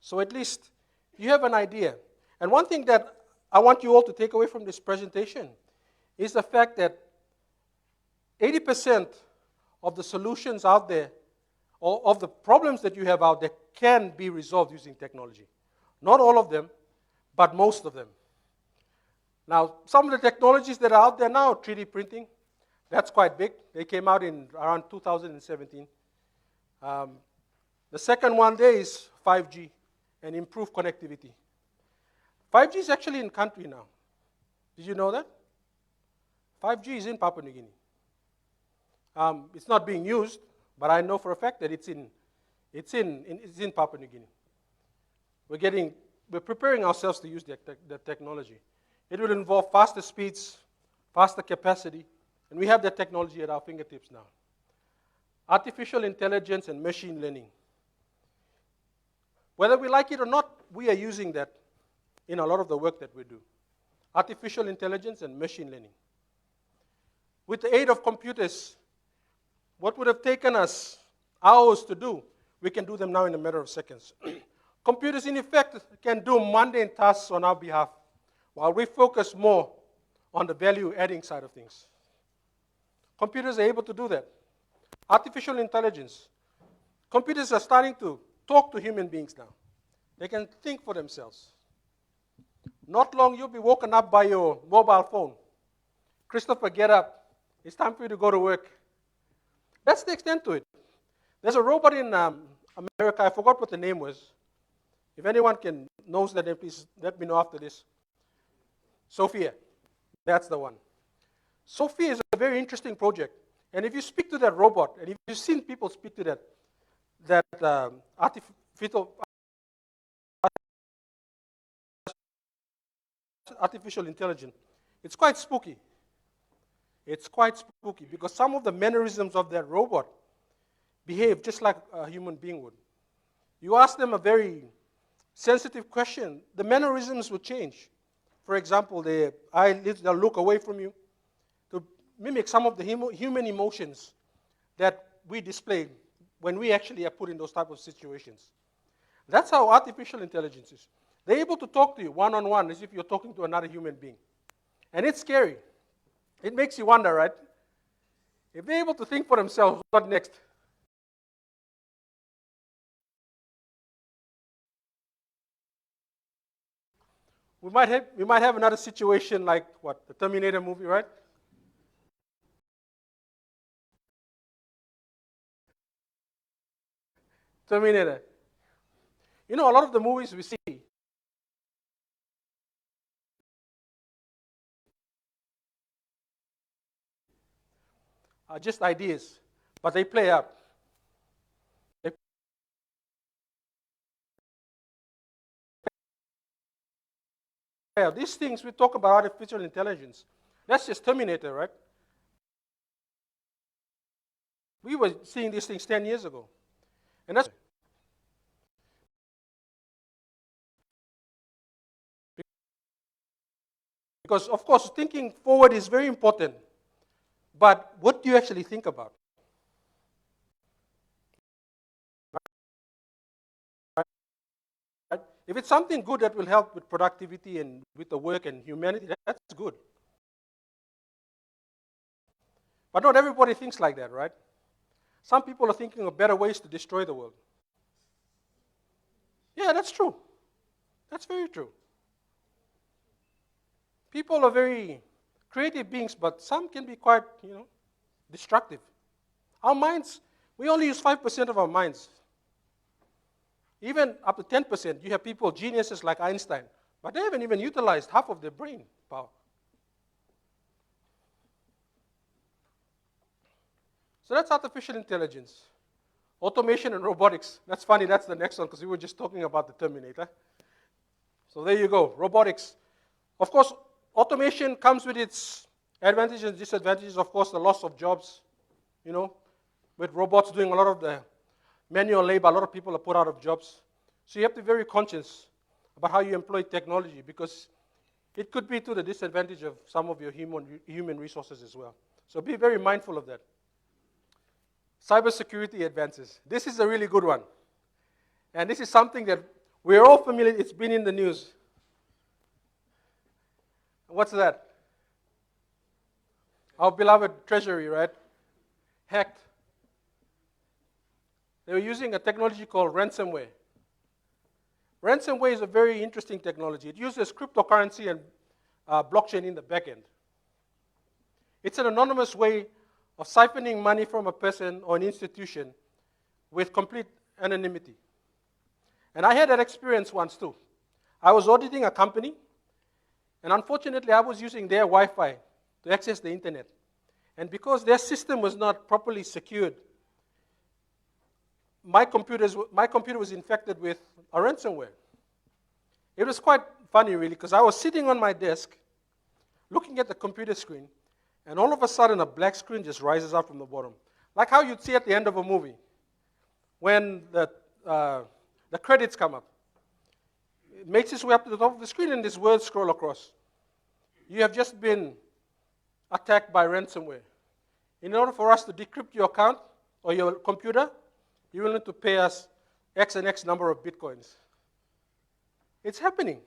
So at least you have an idea. And one thing that I want you all to take away from this presentation is the fact that 80% of the solutions out there, or of the problems that you have out there, can be resolved using technology. Not all of them, but most of them. Now, some of the technologies that are out there now, 3D printing, that's quite big. They came out in around 2017. The second one there is 5G and improved connectivity. 5G is actually in country now. Did you know that? 5G is in Papua New Guinea. It's not being used, but I know for a fact that it's in Papua New Guinea. We're preparing ourselves to use the technology. It will involve faster speeds, faster capacity, and we have that technology at our fingertips now. Artificial intelligence and machine learning. Whether we like it or not, we are using that in a lot of the work that we do. Artificial intelligence and machine learning. With the aid of computers, what would have taken us hours to do, we can do them now in a matter of seconds. Computers, in effect, can do mundane tasks on our behalf, while we focus more on the value-adding side of things. Computers are able to do that. Artificial intelligence. Computers are starting to talk to human beings now. They can think for themselves. Not long, you'll be woken up by your mobile phone. Christopher, get up. It's time for you to go to work. That's the extent to it. There's a robot in America, I forgot what the name was. If anyone knows that name, please let me know after this. Sophia, that's the one. Sophia is a very interesting project. And if you speak to that robot, and if you've seen people speak to that artificial intelligence, it's quite spooky. It's quite spooky because some of the mannerisms of that robot behave just like a human being would. You ask them a very sensitive question, the mannerisms will change. For example, they'll look away from you to mimic some of the human emotions that we display when we actually are put in those type of situations. That's how artificial intelligence is. They're able to talk to you one-on-one as if you're talking to another human being. And it's scary. It makes you wonder, right? If they're able to think for themselves, what next? We might have another situation like what, the Terminator movie, right? Terminator. You know, a lot of the movies we see, are just ideas, but they play out. They play out. These things we talk about artificial intelligence. That's just Terminator, right? We were seeing these things 10 years ago. And that's because, of course, thinking forward is very important. But what do you actually think about? Right? If it's something good that will help with productivity and with the work and humanity, that's good. But not everybody thinks like that, right? Some people are thinking of better ways to destroy the world. Yeah, that's true. That's very true. People are very creative beings, but some can be quite, destructive. Our minds, we only use 5% of our minds. Even up to 10%, you have people, geniuses like Einstein, but they haven't even utilized half of their brain power. So that's artificial intelligence. Automation and robotics. That's funny, that's the next one, because we were just talking about the Terminator. So there you go, robotics. Of course, automation comes with its advantages and disadvantages. Of course, the loss of jobs, with robots doing a lot of the manual labor, a lot of people are put out of jobs. So you have to be very conscious about how you employ technology, because it could be to the disadvantage of some of your human resources as well. So be very mindful of that. Cybersecurity advances. This is a really good one. And this is something that we're all familiar, it's been in the news. What's that? Our beloved Treasury, right? Hacked. They were using a technology called ransomware. Ransomware is a very interesting technology. It uses cryptocurrency and blockchain in the back end. It's an anonymous way of siphoning money from a person or an institution with complete anonymity. And I had that experience once too. I was auditing a company, and unfortunately I was using their Wi-Fi to access the internet. And because their system was not properly secured, my computer was infected with a ransomware. It was quite funny, really, because I was sitting on my desk, looking at the computer screen, and all of a sudden a black screen just rises up from the bottom. Like how you'd see at the end of a movie, when the credits come up. It makes its way up to the top of the screen and these words scroll across. You have just been attacked by ransomware. In order for us to decrypt your account or your computer, you will need to pay us X and X number of Bitcoins. It's happening.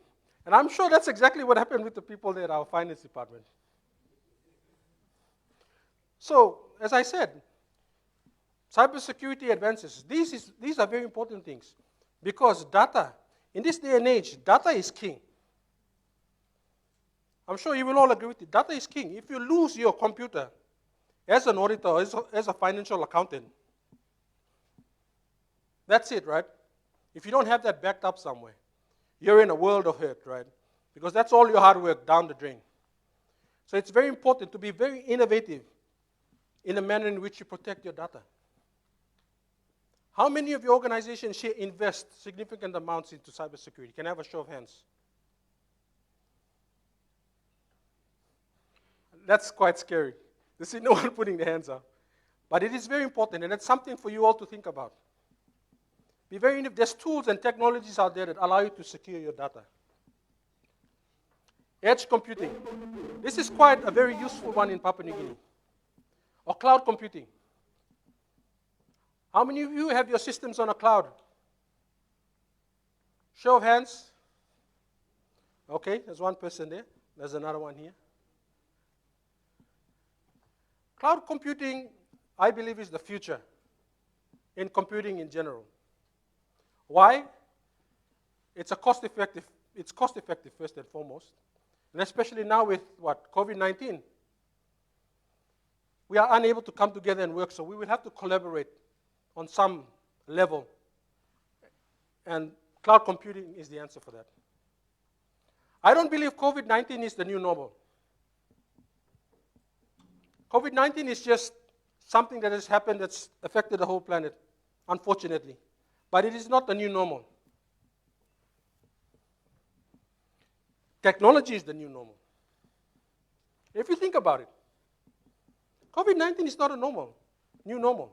And I'm sure that's exactly what happened with the people there at our finance department. So, as I said, cybersecurity advances. These are very important things, because data, in this day and age, data is king. I'm sure you will all agree with it. Data is king. If you lose your computer as an auditor, as a financial accountant, that's it, right? If you don't have that backed up somewhere, you're in a world of hurt, right? Because that's all your hard work down the drain. So it's very important to be very innovative in the manner in which you protect your data. How many of your organizations here invest significant amounts into cybersecurity? Can I have a show of hands? That's quite scary. You see no one putting their hands up. But it is very important, and it's something for you all to think about. Be very innovative. There's tools and technologies out there that allow you to secure your data. Edge computing. This is quite a very useful one in Papua New Guinea. Or cloud computing. How many of you have your systems on a cloud? Show of hands. Okay, there's one person there. There's another one here. Cloud computing, I believe, is the future in computing in general. Why? It's cost-effective first and foremost. And especially now with COVID-19. We are unable to come together and work, so we will have to collaborate on some level. And cloud computing is the answer for that. I don't believe COVID-19 is the new normal. COVID-19 is just something that has happened that's affected the whole planet, unfortunately. But it is not the new normal. Technology is the new normal. If you think about it, COVID-19 is not a new normal.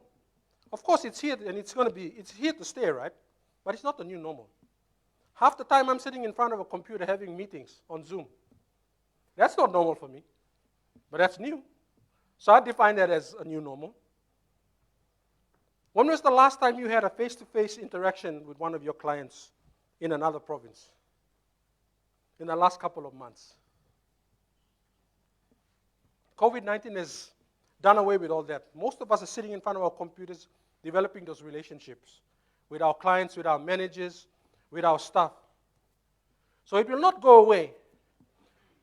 Of course, it's here and it's here to stay, right? But it's not the new normal. Half the time I'm sitting in front of a computer having meetings on Zoom. That's not normal for me, but that's new. So I define that as a new normal. When was the last time you had a face-to-face interaction with one of your clients in another province? In the last couple of months. COVID-19 has done away with all that. Most of us are sitting in front of our computers, developing those relationships with our clients, with our managers, with our staff. So it will not go away.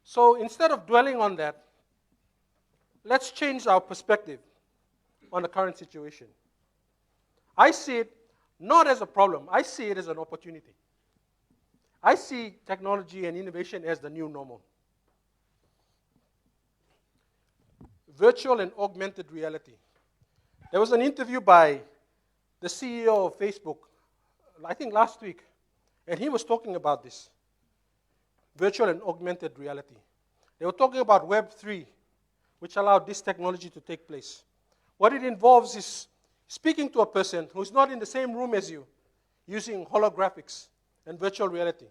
So instead of dwelling on that, let's change our perspective on the current situation. I see it not as a problem. I see it as an opportunity. I see technology and innovation as the new normal. Virtual and augmented reality. There was an interview by the CEO of Facebook, I think last week, and he was talking about this, virtual and augmented reality. They were talking about Web 3, which allowed this technology to take place. What it involves is speaking to a person who's not in the same room as you, using holographics and virtual reality.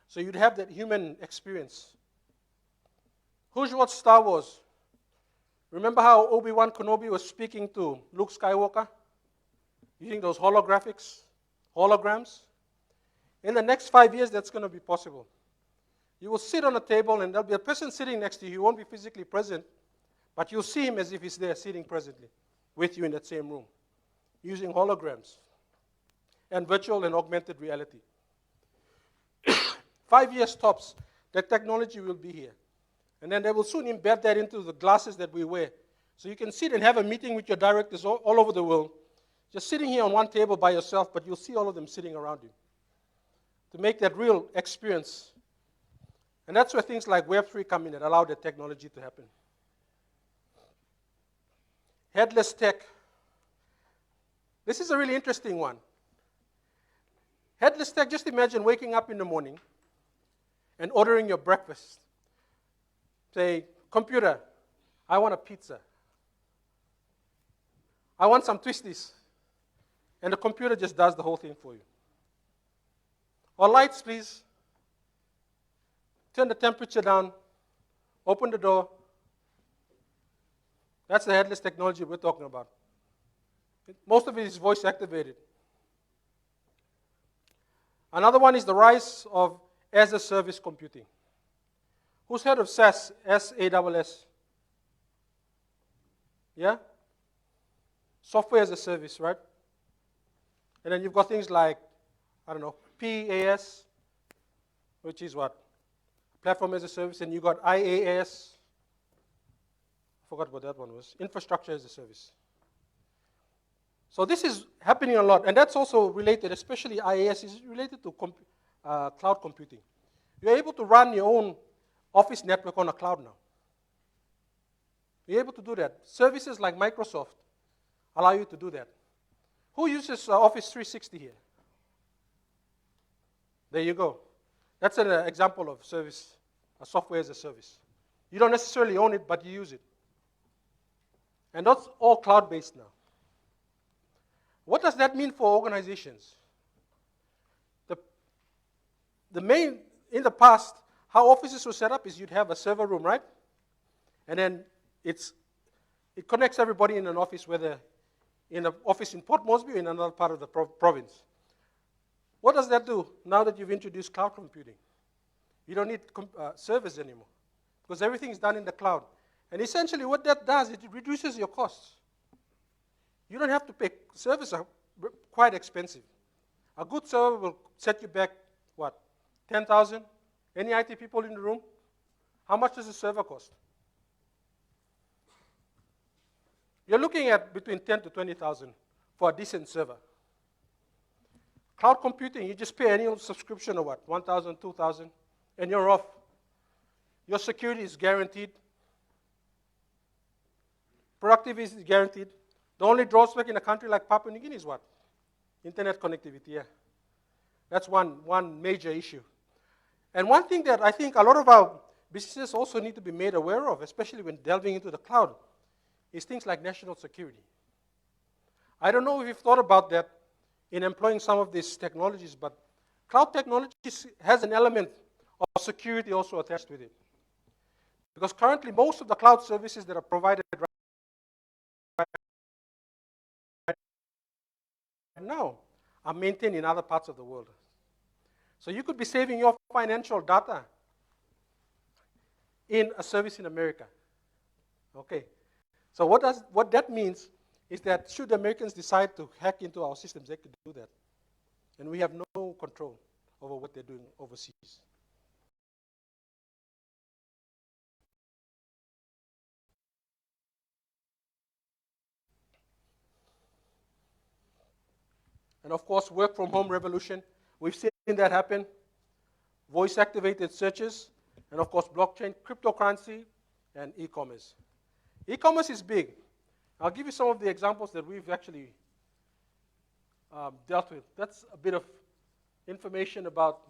So you'd have that human experience. Who's watched Star Wars? Remember how Obi-Wan Kenobi was speaking to Luke Skywalker? Using those holographics, holograms? In the next 5 years, that's going to be possible. You will sit on a table and there'll be a person sitting next to you. He won't be physically present, but you'll see him as if he's there sitting presently with you in that same room, using holograms and virtual and augmented reality. 5 years tops, that technology will be here. And then they will soon embed that into the glasses that we wear. So you can sit and have a meeting with your directors all over the world, just sitting here on one table by yourself, but you'll see all of them sitting around you to make that real experience. And that's where things like Web 3 come in that allow the technology to happen. Headless Tech. This is a really interesting one. Headless Tech, just imagine waking up in the morning and ordering your breakfast. Say, computer, I want a pizza. I want some twisties. And the computer just does the whole thing for you. Or lights, please. Turn the temperature down. Open the door. That's the headless technology we're talking about. Most of it is voice activated. Another one is the rise of as-a-service computing. Who's heard of SaaS, S-A-S-S? Yeah? Software as a service, right? And then you've got things like, I don't know, PaaS, which is what? Platform as a service. And you've got IaaS. I forgot what that one was. Infrastructure as a service. So this is happening a lot. And that's also related, especially IaaS, is related to cloud computing. You're able to run your own Office network on a cloud now. You're able to do that. Services like Microsoft allow you to do that. Who uses Office 360 here? There you go. That's an example of service, a software as a service. You don't necessarily own it, but you use it. And that's all cloud-based now. What does that mean for organizations? In the past, how offices were set up is you'd have a server room, right? And then it connects everybody in an office, whether in an office in Port Moresby or in another part of the province. What does that do now that you've introduced cloud computing? You don't need servers anymore because everything is done in the cloud. And essentially what that does, it reduces your costs. You don't have to pay. Servers are quite expensive. A good server will set you back, what, 10,000? Any IT people in the room? How much does a server cost? You're looking at between 10 to 20,000 for a decent server. Cloud computing, you just pay annual subscription of what, 1,000, 2,000, and you're off. Your security is guaranteed. Productivity is guaranteed. The only drawback in a country like Papua New Guinea is what? Internet connectivity, yeah. That's one major issue. And one thing that I think a lot of our businesses also need to be made aware of, especially when delving into the cloud, is things like national security. I don't know if you've thought about that in employing some of these technologies, but cloud technologies has an element of security also attached with it. Because currently, most of the cloud services that are provided right now are maintained in other parts of the world. So you could be saving your financial data in a service in America. Okay. So what that means is that should the Americans decide to hack into our systems, they could do that. And we have no control over what they're doing overseas. And of course, work from home revolution. We've seen that happen. Voice-activated searches, and of course, blockchain, cryptocurrency, and e-commerce. E-commerce is big. I'll give you some of the examples that we've actually dealt with. That's a bit of information about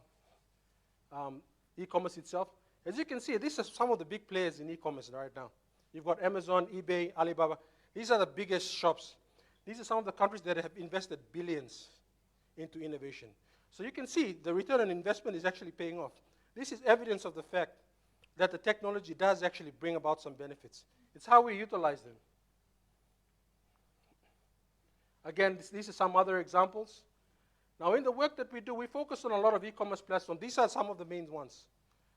e-commerce itself. As you can see, these are some of the big players in e-commerce right now. You've got Amazon, eBay, Alibaba. These are the biggest shops. These are some of the countries that have invested billions into innovation. So you can see the return on investment is actually paying off. This is evidence of the fact that the technology does actually bring about some benefits. It's how we utilize them. Again, these are some other examples. Now, in the work that we do, we focus on a lot of e-commerce platforms. These are some of the main ones.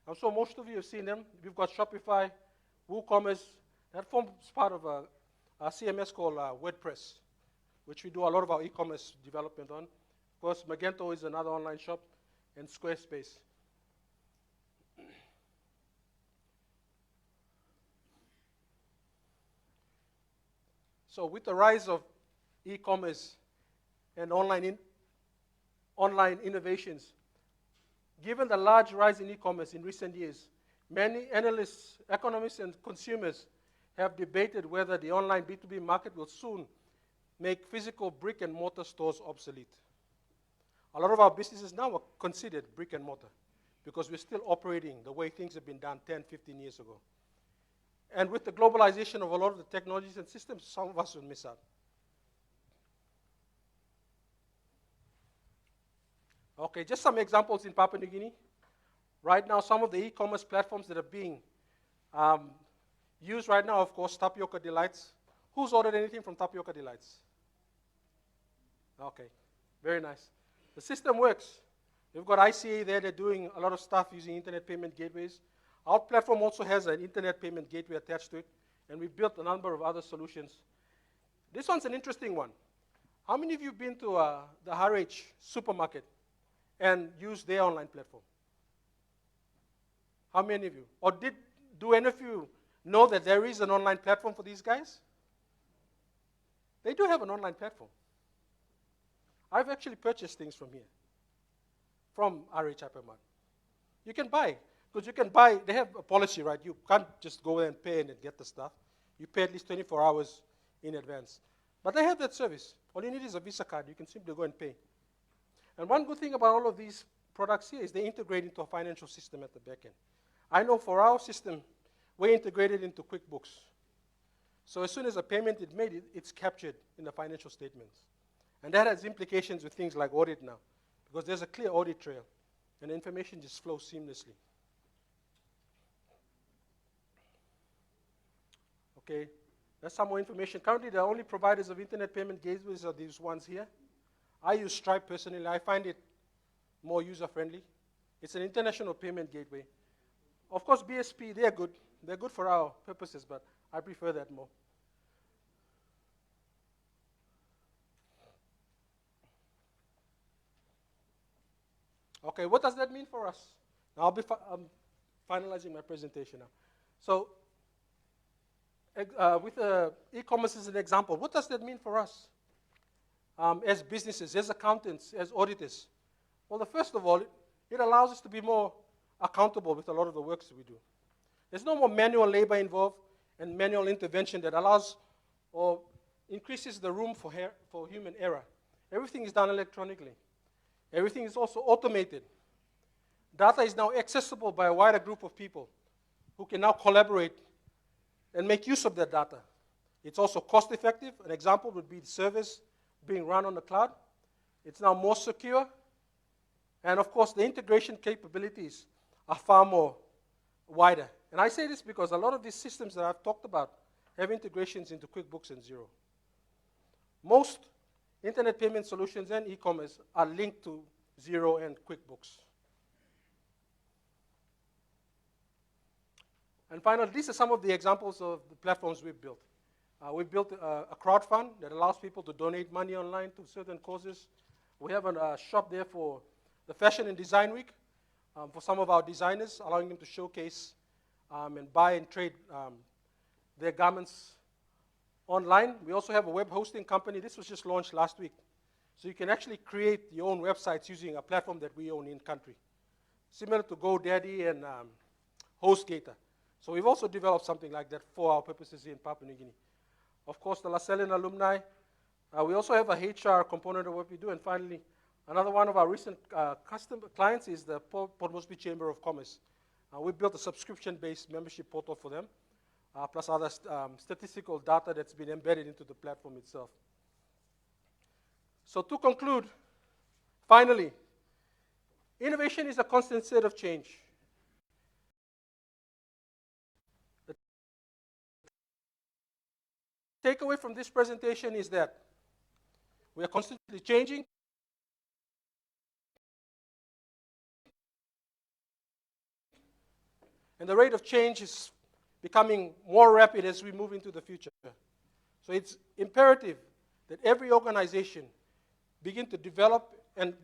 I'm sure most of you have seen them. We've got Shopify, WooCommerce. That forms part of a CMS called WordPress, which we do a lot of our e-commerce development on. Of course, Magento is another online shop, and Squarespace. So with the rise of e-commerce and online innovations, given the large rise in e-commerce in recent years, many analysts, economists, and consumers have debated whether the online B2B market will soon make physical brick and mortar stores obsolete. A lot of our businesses now are considered brick and mortar because we're still operating the way things have been done 10, 15 years ago. And with the globalization of a lot of the technologies and systems, some of us will miss out. Okay, just some examples in Papua New Guinea. Right now, some of the e-commerce platforms that are being used right now, of course, Tapioca Delights. Who's ordered anything from Tapioca Delights? Okay, very nice. The system works. We've got ICA there. They're doing a lot of stuff using internet payment gateways. Our platform also has an internet payment gateway attached to it, and we built a number of other solutions. This one's an interesting one. How many of you have been to the RH supermarket and used their online platform? How many of you? Or do any of you know that there is an online platform for these guys? They do have an online platform. I've actually purchased things from here, from RH Hypermart. You can buy, because you can buy, they have a policy, right? You can't just go there and pay and get the stuff. You pay at least 24 hours in advance. But they have that service. All you need is a Visa card. You can simply go and pay. And one good thing about all of these products here is they integrate into a financial system at the back end. I know for our system, we're integrated into QuickBooks. So as soon as a payment is made, it's captured in the financial statements. And that has implications with things like audit now, because there's a clear audit trail, and the information just flows seamlessly. Okay, that's some more information. Currently, the only providers of internet payment gateways are these ones here. I use Stripe personally. I find it more user-friendly. It's an international payment gateway. Of course, BSP, they're good. They're good for our purposes, but I prefer that more. Okay, what does that mean for us? Now, I'm finalizing my presentation now. So, with e-commerce as an example, what does that mean for us as businesses, as accountants, as auditors? Well, first of all, it allows us to be more accountable with a lot of the works that we do. There's no more manual labor involved and manual intervention that allows or increases the room for human error. Everything is done electronically. Everything is also automated. Data is now accessible by a wider group of people who can now collaborate and make use of that data. It's also cost effective. An example would be the service being run on the cloud. It's now more secure. And of course, the integration capabilities are far more wider. And I say this because a lot of these systems that I've talked about have integrations into QuickBooks and Xero. Most internet payment solutions and e-commerce are linked to Xero and QuickBooks. And finally, these are some of the examples of the platforms we've built. We've built a crowd fund that allows people to donate money online to certain causes. We have a shop there for the Fashion and Design Week for some of our designers, allowing them to showcase and buy and trade their garments online. We also have a web hosting company. This was just launched last week. So you can actually create your own websites using a platform that we own in country, similar to GoDaddy and HostGator. So we've also developed something like that for our purposes here in Papua New Guinea. Of course, the LaSallian alumni. We also have a HR component of what we do. And finally, another one of our recent clients is the Port Moresby Chamber of Commerce. We built a subscription-based membership portal for them, plus other statistical data that's been embedded into the platform itself. So to conclude, finally, innovation is a constant state of change. The takeaway from this presentation is that we are constantly changing. And the rate of change is becoming more rapid as we move into the future. So it's imperative that every organization begin to develop an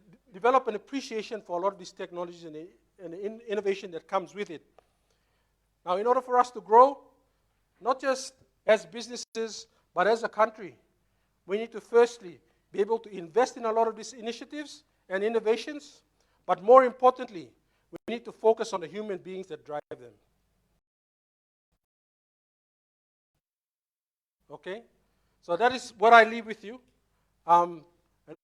appreciation for a lot of these technologies and the innovation that comes with it. Now, in order for us to grow, not just as businesses, but as a country, we need to firstly be able to invest in a lot of these initiatives and innovations, but more importantly, we need to focus on the human beings that drive them. Okay? So that is what I leave with you. And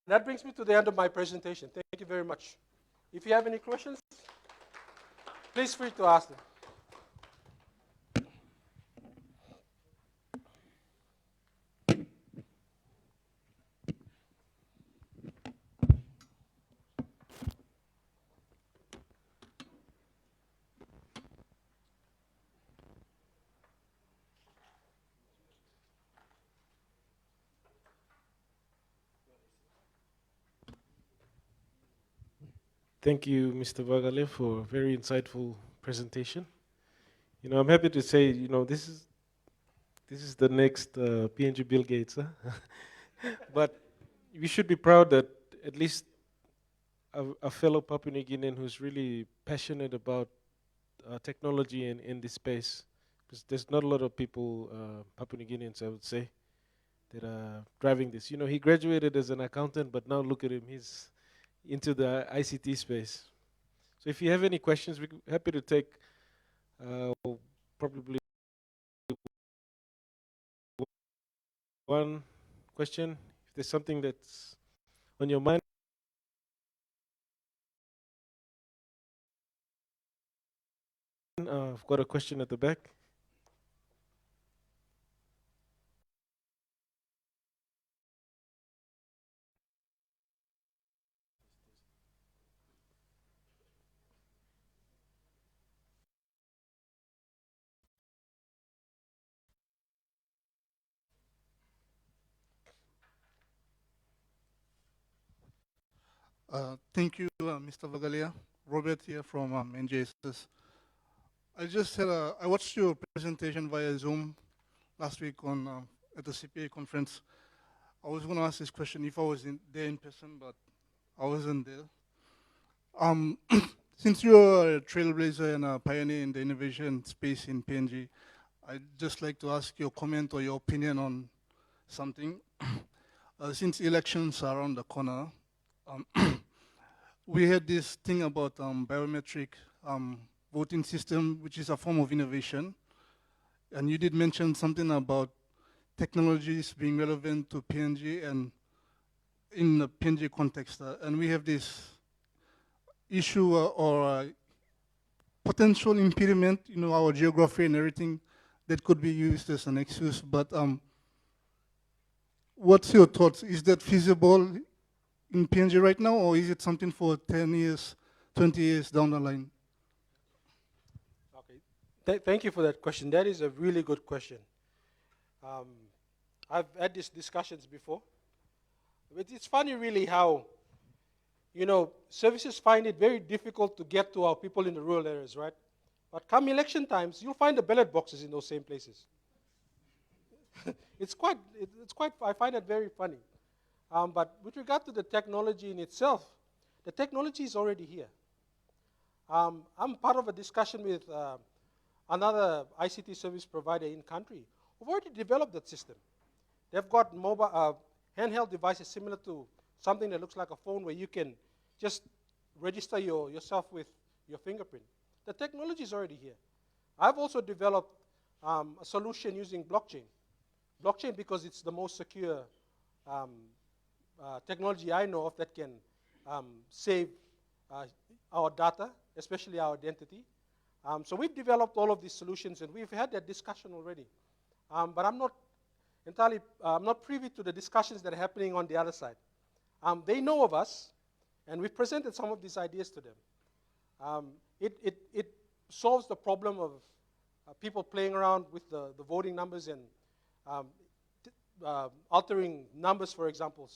that brings me to the end of my presentation. Thank you very much. If you have any questions, please feel free to ask them. Thank you, Mr. Vagalia, for a very insightful presentation. You know, I'm happy to say, you know, this is the next PNG Bill Gates, huh? But we should be proud that at least a fellow Papua New Guinean who's really passionate about technology in this space, because there's not a lot of people, Papua New Guineans, I would say, that are driving this. You know, he graduated as an accountant, but now look at him, he's into the ICT space. So if you have any questions, we're happy to take probably one question. If there's something that's on your mind. I've got a question at the back. Thank you, Mr. Vagalia. Robert here from NJSS. I watched your presentation via Zoom last week at the CPA conference. I was going to ask this question if I was there in person, but I wasn't there. Since you're a trailblazer and a pioneer in the innovation space in PNG, I'd just like to ask your comment or your opinion on something. Since elections are around the corner, we had this thing about biometric voting system, which is a form of innovation. And you did mention something about technologies being relevant to PNG and in the PNG context. And we have this issue or potential impediment, our geography and everything that could be used as an excuse. But what's your thoughts? Is that feasible in PNG right now, or is it something for 10 years, 20 years down the line? Okay. Thank you for that question. That is a really good question. I've had these discussions before. But it's funny really how, services find it very difficult to get to our people in the rural areas, right? But come election times, you'll find the ballot boxes in those same places. it's quite, I find it very funny. But with regard to the technology in itself, the technology is already here. I'm part of a discussion with another ICT service provider in country who've already developed that system. They've got mobile, handheld devices similar to something that looks like a phone where you can just register yourself with your fingerprint. The technology is already here. I've also developed a solution using blockchain. Blockchain because it's the most secure technology I know of that can save our data, especially our identity. So we've developed all of these solutions, and we've had that discussion already. But I'm not privy to the discussions that are happening on the other side. They know of us, and we've presented some of these ideas to them. It solves the problem of people playing around with the voting numbers and altering numbers, for example.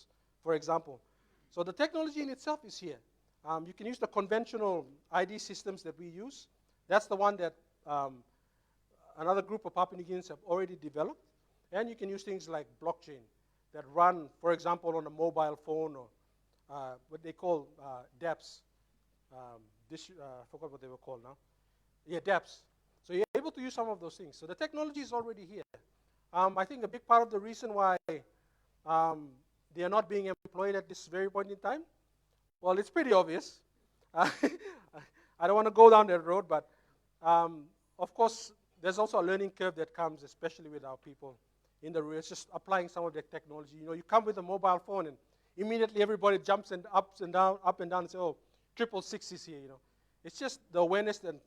So the technology in itself is here. You can use the conventional ID systems that we use. That's the one that another group of Papua New Guineans have already developed. And you can use things like blockchain that run, for example, on a mobile phone or what they call dApps. I forgot what they were called now. Yeah, dApps. So you're able to use some of those things. So the technology is already here. I think a big part of the reason why they are not being employed at this very point in time, well, it's pretty obvious. I don't want to go down that road, but of course, there's also a learning curve that comes, especially with our people in the rural. It's just applying some of the technology. You come with a mobile phone, and immediately everybody jumps and up and down, and say, "Oh, 666 is here." It's just the awareness and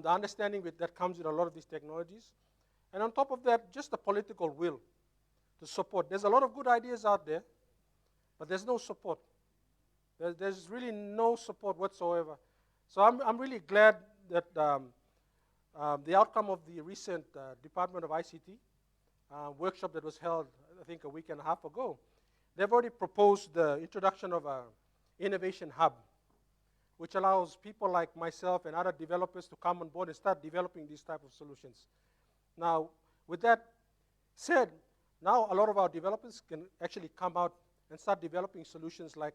the understanding that comes with a lot of these technologies, and on top of that, just the political will to support. There's a lot of good ideas out there, but there's no support. There's really no support whatsoever. So I'm really glad that the outcome of the recent Department of ICT workshop that was held, I think, a week and a half ago, they've already proposed the introduction of an innovation hub, which allows people like myself and other developers to come on board and start developing these type of solutions. Now, with that said, now a lot of our developers can actually come out and start developing solutions like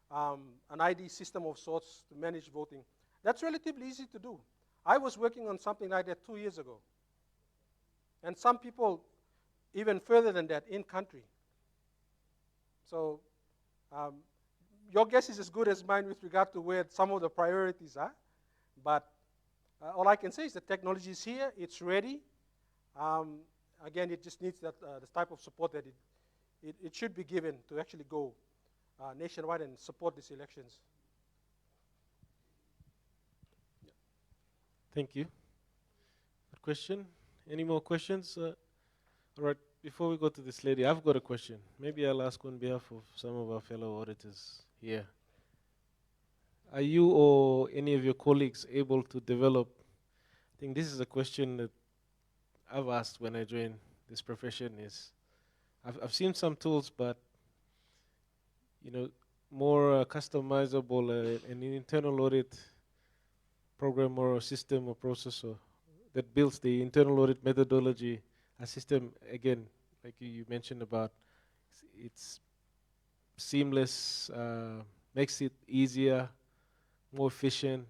an ID system of sorts to manage voting. That's relatively easy to do. I was working on something like that 2 years ago. And some people even further than that in country. So your guess is as good as mine with regard to where some of the priorities are. But all I can say is the technology is here, it's ready. Again, it just needs that the type of support that it should be given to actually go nationwide and support these elections. Thank you. Good question. Any more questions? All right, before we go to this lady, I've got a question. Maybe I'll ask on behalf of some of our fellow auditors here. Are you or any of your colleagues able to develop, I think this is a question that I've asked when I joined this profession, is I've seen some tools, but more customizable, an internal audit program or a system or processor that builds the internal audit methodology, a system, again, like you mentioned about, it's seamless, makes it easier, more efficient,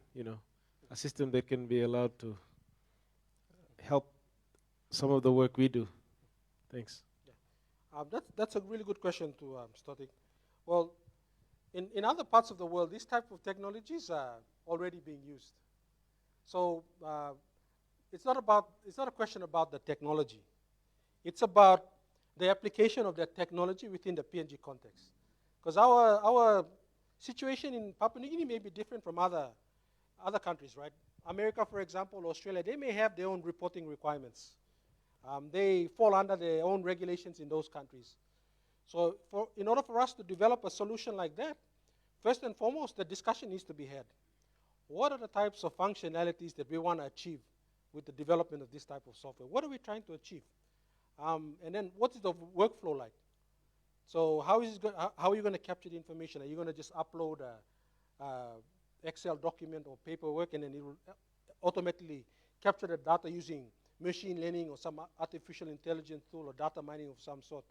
a system that can be allowed to help some of the work we do. Thanks. Yeah. That's a really good question to Stotic. Well, in other parts of the world, these type of technologies are already being used. So it's not a question about the technology. It's about the application of that technology within the PNG context. Because our situation in Papua New Guinea may be different from other countries, right? America, for example, Australia, they may have their own reporting requirements. They fall under their own regulations in those countries. So in order for us to develop a solution like that, first and foremost, the discussion needs to be had. What are the types of functionalities that we want to achieve with the development of this type of software? What are we trying to achieve? And then what is the workflow like? So how are you going to capture the information? Are you going to just upload a Excel document or paperwork, and then it will automatically capture the data using machine learning or some artificial intelligence tool or data mining of some sort?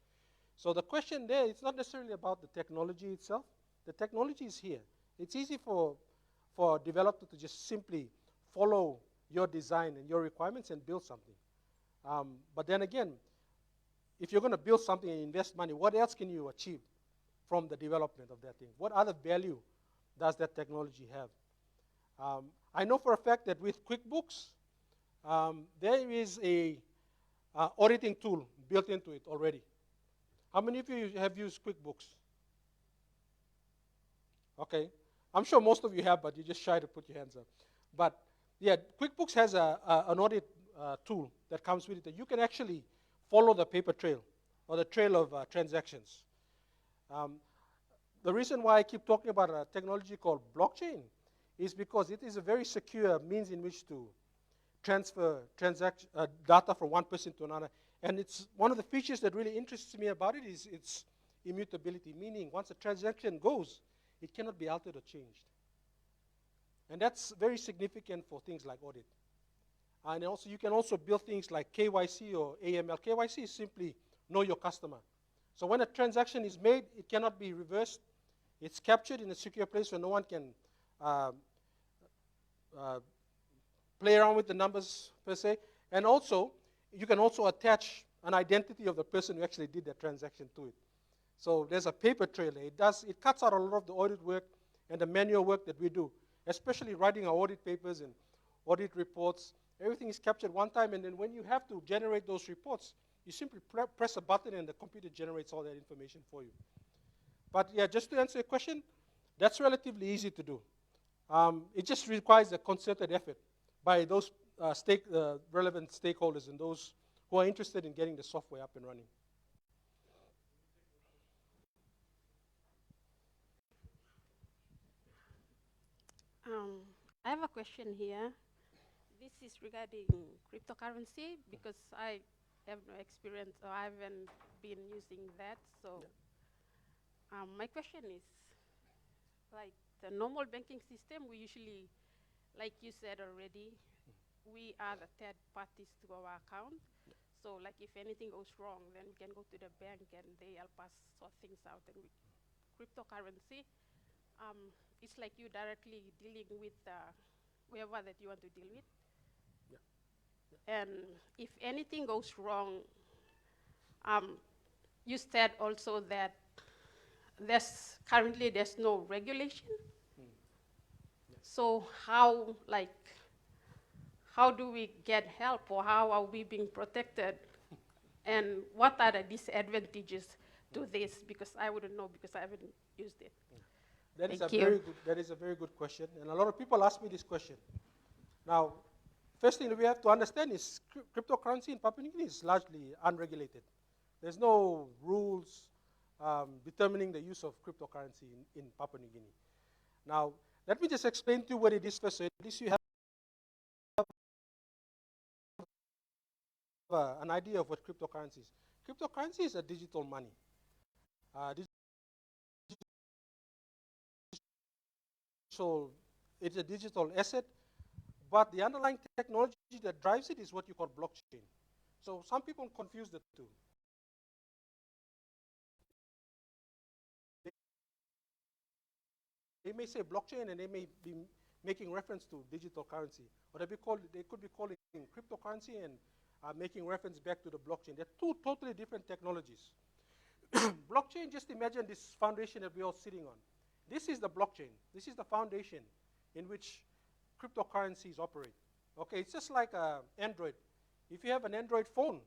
So the question there, it's not necessarily about the technology itself. The technology is here. It's easy for a developer to just simply follow your design and your requirements and build something. But then again, if you're going to build something and invest money, what else can you achieve from the development of that thing? What other value does that technology have? I know for a fact that with QuickBooks, there is a auditing tool built into it already. How many of you have used QuickBooks? Okay. I'm sure most of you have, but you're just shy to put your hands up. But yeah, QuickBooks has an audit tool that comes with it that you can actually follow the paper trail or the trail of transactions. The reason why I keep talking about a technology called blockchain is because it is a very secure means in which to transfer data from one person to another. And it's one of the features that really interests me about it is its immutability, meaning once a transaction goes, it cannot be altered or changed. And that's very significant for things like audit. And also, you can also build things like KYC or AML. KYC is simply know your customer. So when a transaction is made, it cannot be reversed. It's captured in a secure place where no one can play around with the numbers per se. And also, you can also attach an identity of the person who actually did the transaction to it. So there's a paper trail. It cuts out a lot of the audit work and the manual work that we do, especially writing our audit papers and audit reports. Everything is captured one time, and then when you have to generate those reports, you simply press a button and the computer generates all that information for you. But yeah, just to answer your question, that's relatively easy to do. It just requires a concerted effort by those relevant stakeholders and those who are interested in getting the software up and running. I have a question here. This is regarding cryptocurrency because I have no experience or I haven't been using that. So my question is, like the normal banking system, we usually, like you said already, we are the third parties to our account. So like if anything goes wrong, then we can go to the bank and they help us sort things out. And with cryptocurrency, it's like you directly dealing with whoever that you want to deal with. Yeah. And if anything goes wrong, you said also that currently there's no regulation. Yeah. So how do we get help, or how are we being protected? And what are the disadvantages to this? Because I wouldn't know because I haven't used it. That is a very good question, and a lot of people ask me this question. Now, first thing that we have to understand is cryptocurrency in Papua New Guinea is largely unregulated. There's no rules determining the use of cryptocurrency in Papua New Guinea. Now, let me just explain to you what it is first, so at least you have an idea of what cryptocurrency is. Cryptocurrency is a digital money. So it's a digital asset, but the underlying technology that drives it is what you call blockchain. So some people confuse the two. They may say blockchain and they may be making reference to digital currency, or they could be calling cryptocurrency and making reference back to the blockchain. They're two totally different technologies. Blockchain, just imagine this foundation that we're all sitting on. This is the blockchain. This is the foundation in which cryptocurrencies operate. Okay, it's just like Android. If you have an Android phone,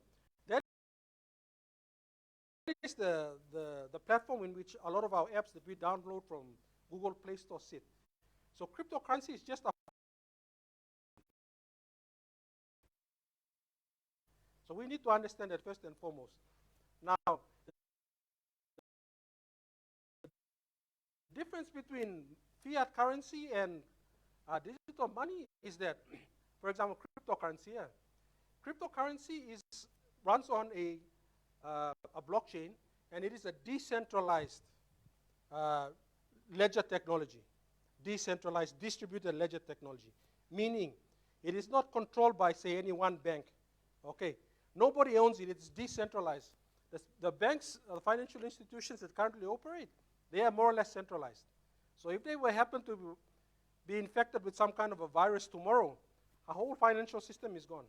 the platform in which a lot of our apps that we download from Google Play Store sit. So cryptocurrency is just a... So we need to understand that first and foremost. Now, the difference between fiat currency and digital money is that, for example, cryptocurrency. Yeah. Cryptocurrency runs on a blockchain, and it is a decentralized ledger technology, decentralized distributed ledger technology, meaning it is not controlled by, say, any one bank. Okay, nobody owns it. It's decentralized. The banks, financial institutions that currently operate, they are more or less centralized. So if they happen to be infected with some kind of a virus tomorrow, our whole financial system is gone.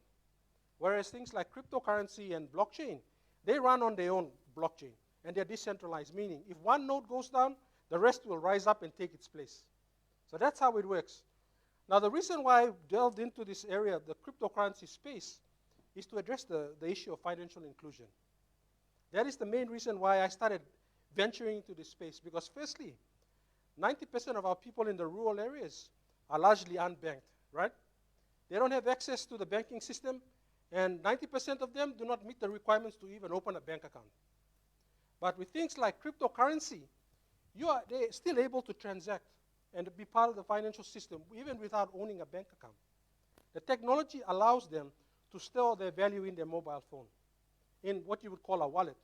Whereas things like cryptocurrency and blockchain, they run on their own blockchain, and they're decentralized, meaning if one node goes down, the rest will rise up and take its place. So that's how it works. Now, the reason why I delved into this area, the cryptocurrency space, is to address the issue of financial inclusion. That is the main reason why I started venturing into this space, because firstly, 90% of our people in the rural areas are largely unbanked, right? They don't have access to the banking system, and 90% of them do not meet the requirements to even open a bank account. But with things like cryptocurrency, they're still able to transact and to be part of the financial system, even without owning a bank account. The technology allows them to store their value in their mobile phone, in what you would call a wallet.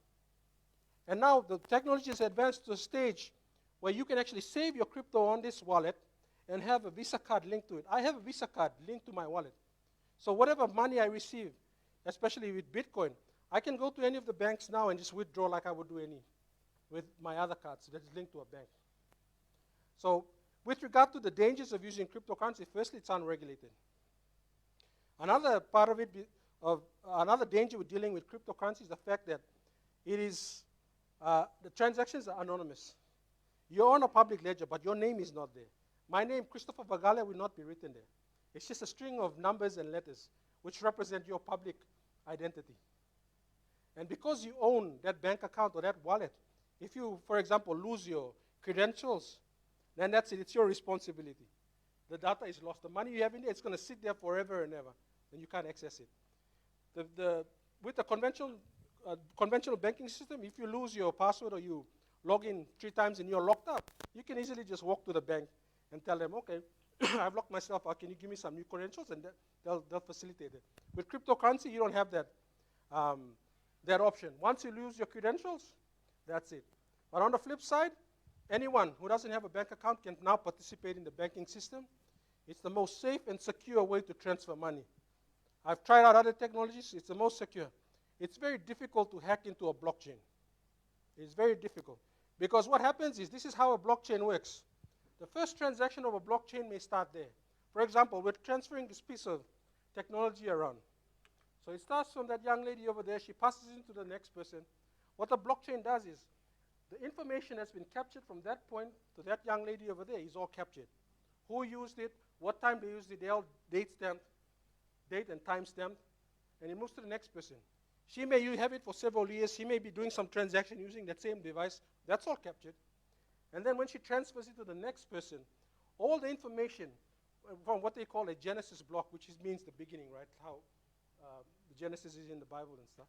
And now the technology has advanced to a stage where you can actually save your crypto on this wallet and have a Visa card linked to it. I have a Visa card linked to my wallet. So whatever money I receive, especially with Bitcoin, I can go to any of the banks now and just withdraw like I would do with my other cards that is linked to a bank. So with regard to the dangers of using cryptocurrency, firstly, it's unregulated. Another part of it, another danger with dealing with cryptocurrency is the fact that it is, the transactions are anonymous. You're on a public ledger, but your name is not there. My name, Christopher Vagalia, will not be written there. It's just a string of numbers and letters which represent your public identity. And because you own that bank account or that wallet, if you, for example, lose your credentials, then that's it. It's your responsibility. The data is lost. The money you have in there, it's going to sit there forever and ever, and you can't access it. With the conventional banking system, if you lose your password or you log in 3 times and you're locked up, you can easily just walk to the bank and tell them, okay, I've locked myself out. Can you give me some new credentials? And they'll facilitate it. With cryptocurrency, you don't have that option. Once you lose your credentials, that's it. But on the flip side, anyone who doesn't have a bank account can now participate in the banking system. It's the most safe and secure way to transfer money. I've tried out other technologies. It's the most secure. It's very difficult to hack into a blockchain. It's very difficult. Because what happens is, this is how a blockchain works. The first transaction of a blockchain may start there. For example, we're transferring this piece of technology around. So it starts from that young lady over there. She passes it to the next person. What the blockchain does is, the information that's been captured from that point to that young lady over there is all captured. Who used it, what time they used it, they all date and time stamped, and it moves to the next person. She may have it for several years. She may be doing some transaction using that same device. That's all captured. And then when she transfers it to the next person, all the information from what they call a Genesis block, which means the beginning, right? How the Genesis is in the Bible and stuff.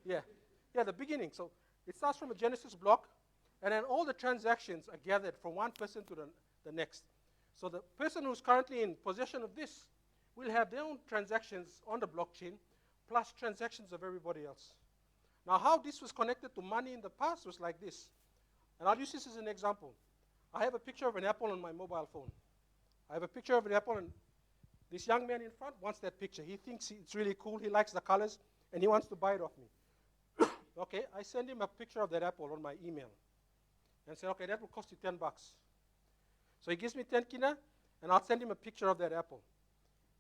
Yeah, the beginning. So it starts from a Genesis block, and then all the transactions are gathered from one person to the next. So the person who's currently in possession of this will have their own transactions on the blockchain, plus transactions of everybody else. Now, how this was connected to money in the past was like this. And I'll use this as an example. I have a picture of an apple on my mobile phone. I have a picture of an apple, and this young man in front wants that picture. He thinks it's really cool. He likes the colors, and he wants to buy it off me. Okay, I send him a picture of that apple on my email and say, okay, that will cost you $10. So he gives me 10 kina, and I'll send him a picture of that apple.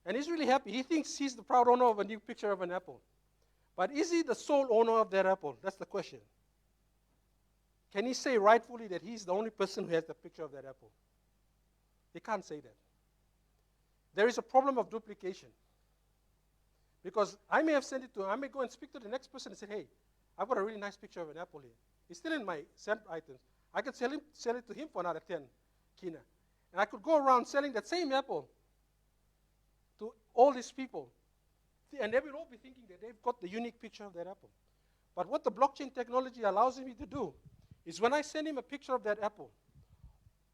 And he's really happy. He thinks he's the proud owner of a new picture of an apple. But is he the sole owner of that apple? That's the question. Can he say rightfully that he's the only person who has the picture of that apple? He can't say that. There is a problem of duplication. Because I may have sent it to him. I may go and speak to the next person and say, hey, I've got a really nice picture of an apple here. It's still in my sent items. I could sell it to him for another 10 kina. And I could go around selling that same apple to all these people. And they will all be thinking that they've got the unique picture of that apple. But what the blockchain technology allows me to do is when I send him a picture of that apple,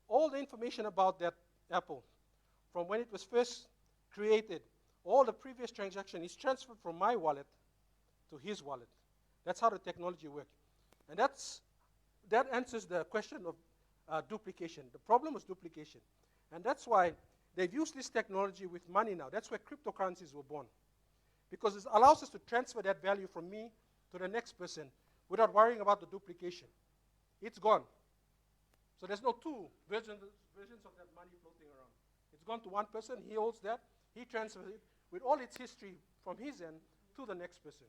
all the information about that apple, from when it was first created, all the previous transaction is transferred from my wallet to his wallet. That's how the technology works. And that answers the question of duplication. The problem was duplication. And that's why they've used this technology with money now. That's where cryptocurrencies were born. Because it allows us to transfer that value from me to the next person without worrying about the duplication. It's gone. So there's no two versions of that money floating around. It's gone to one person, he holds that, he transfers it with all its history from his end to the next person.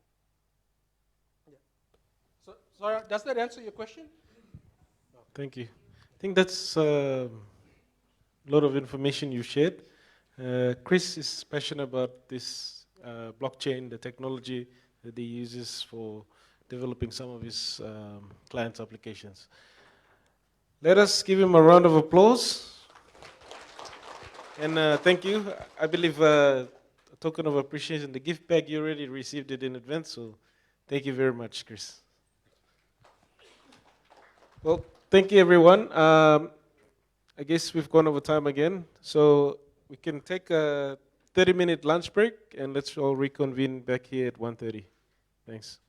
Yeah. So does that answer your question? No. Thank you. I think that's a lot of information you shared. Chris is passionate about this blockchain, the technology that he uses for developing some of his clients' applications. Let us give him a round of applause. And thank you. I believe a token of appreciation, the gift bag, you already received it in advance, so thank you very much, Chris. Well, thank you, everyone. I guess we've gone over time again, so we can take a 30-minute lunch break, and let's all reconvene back here at 1:30. Thanks.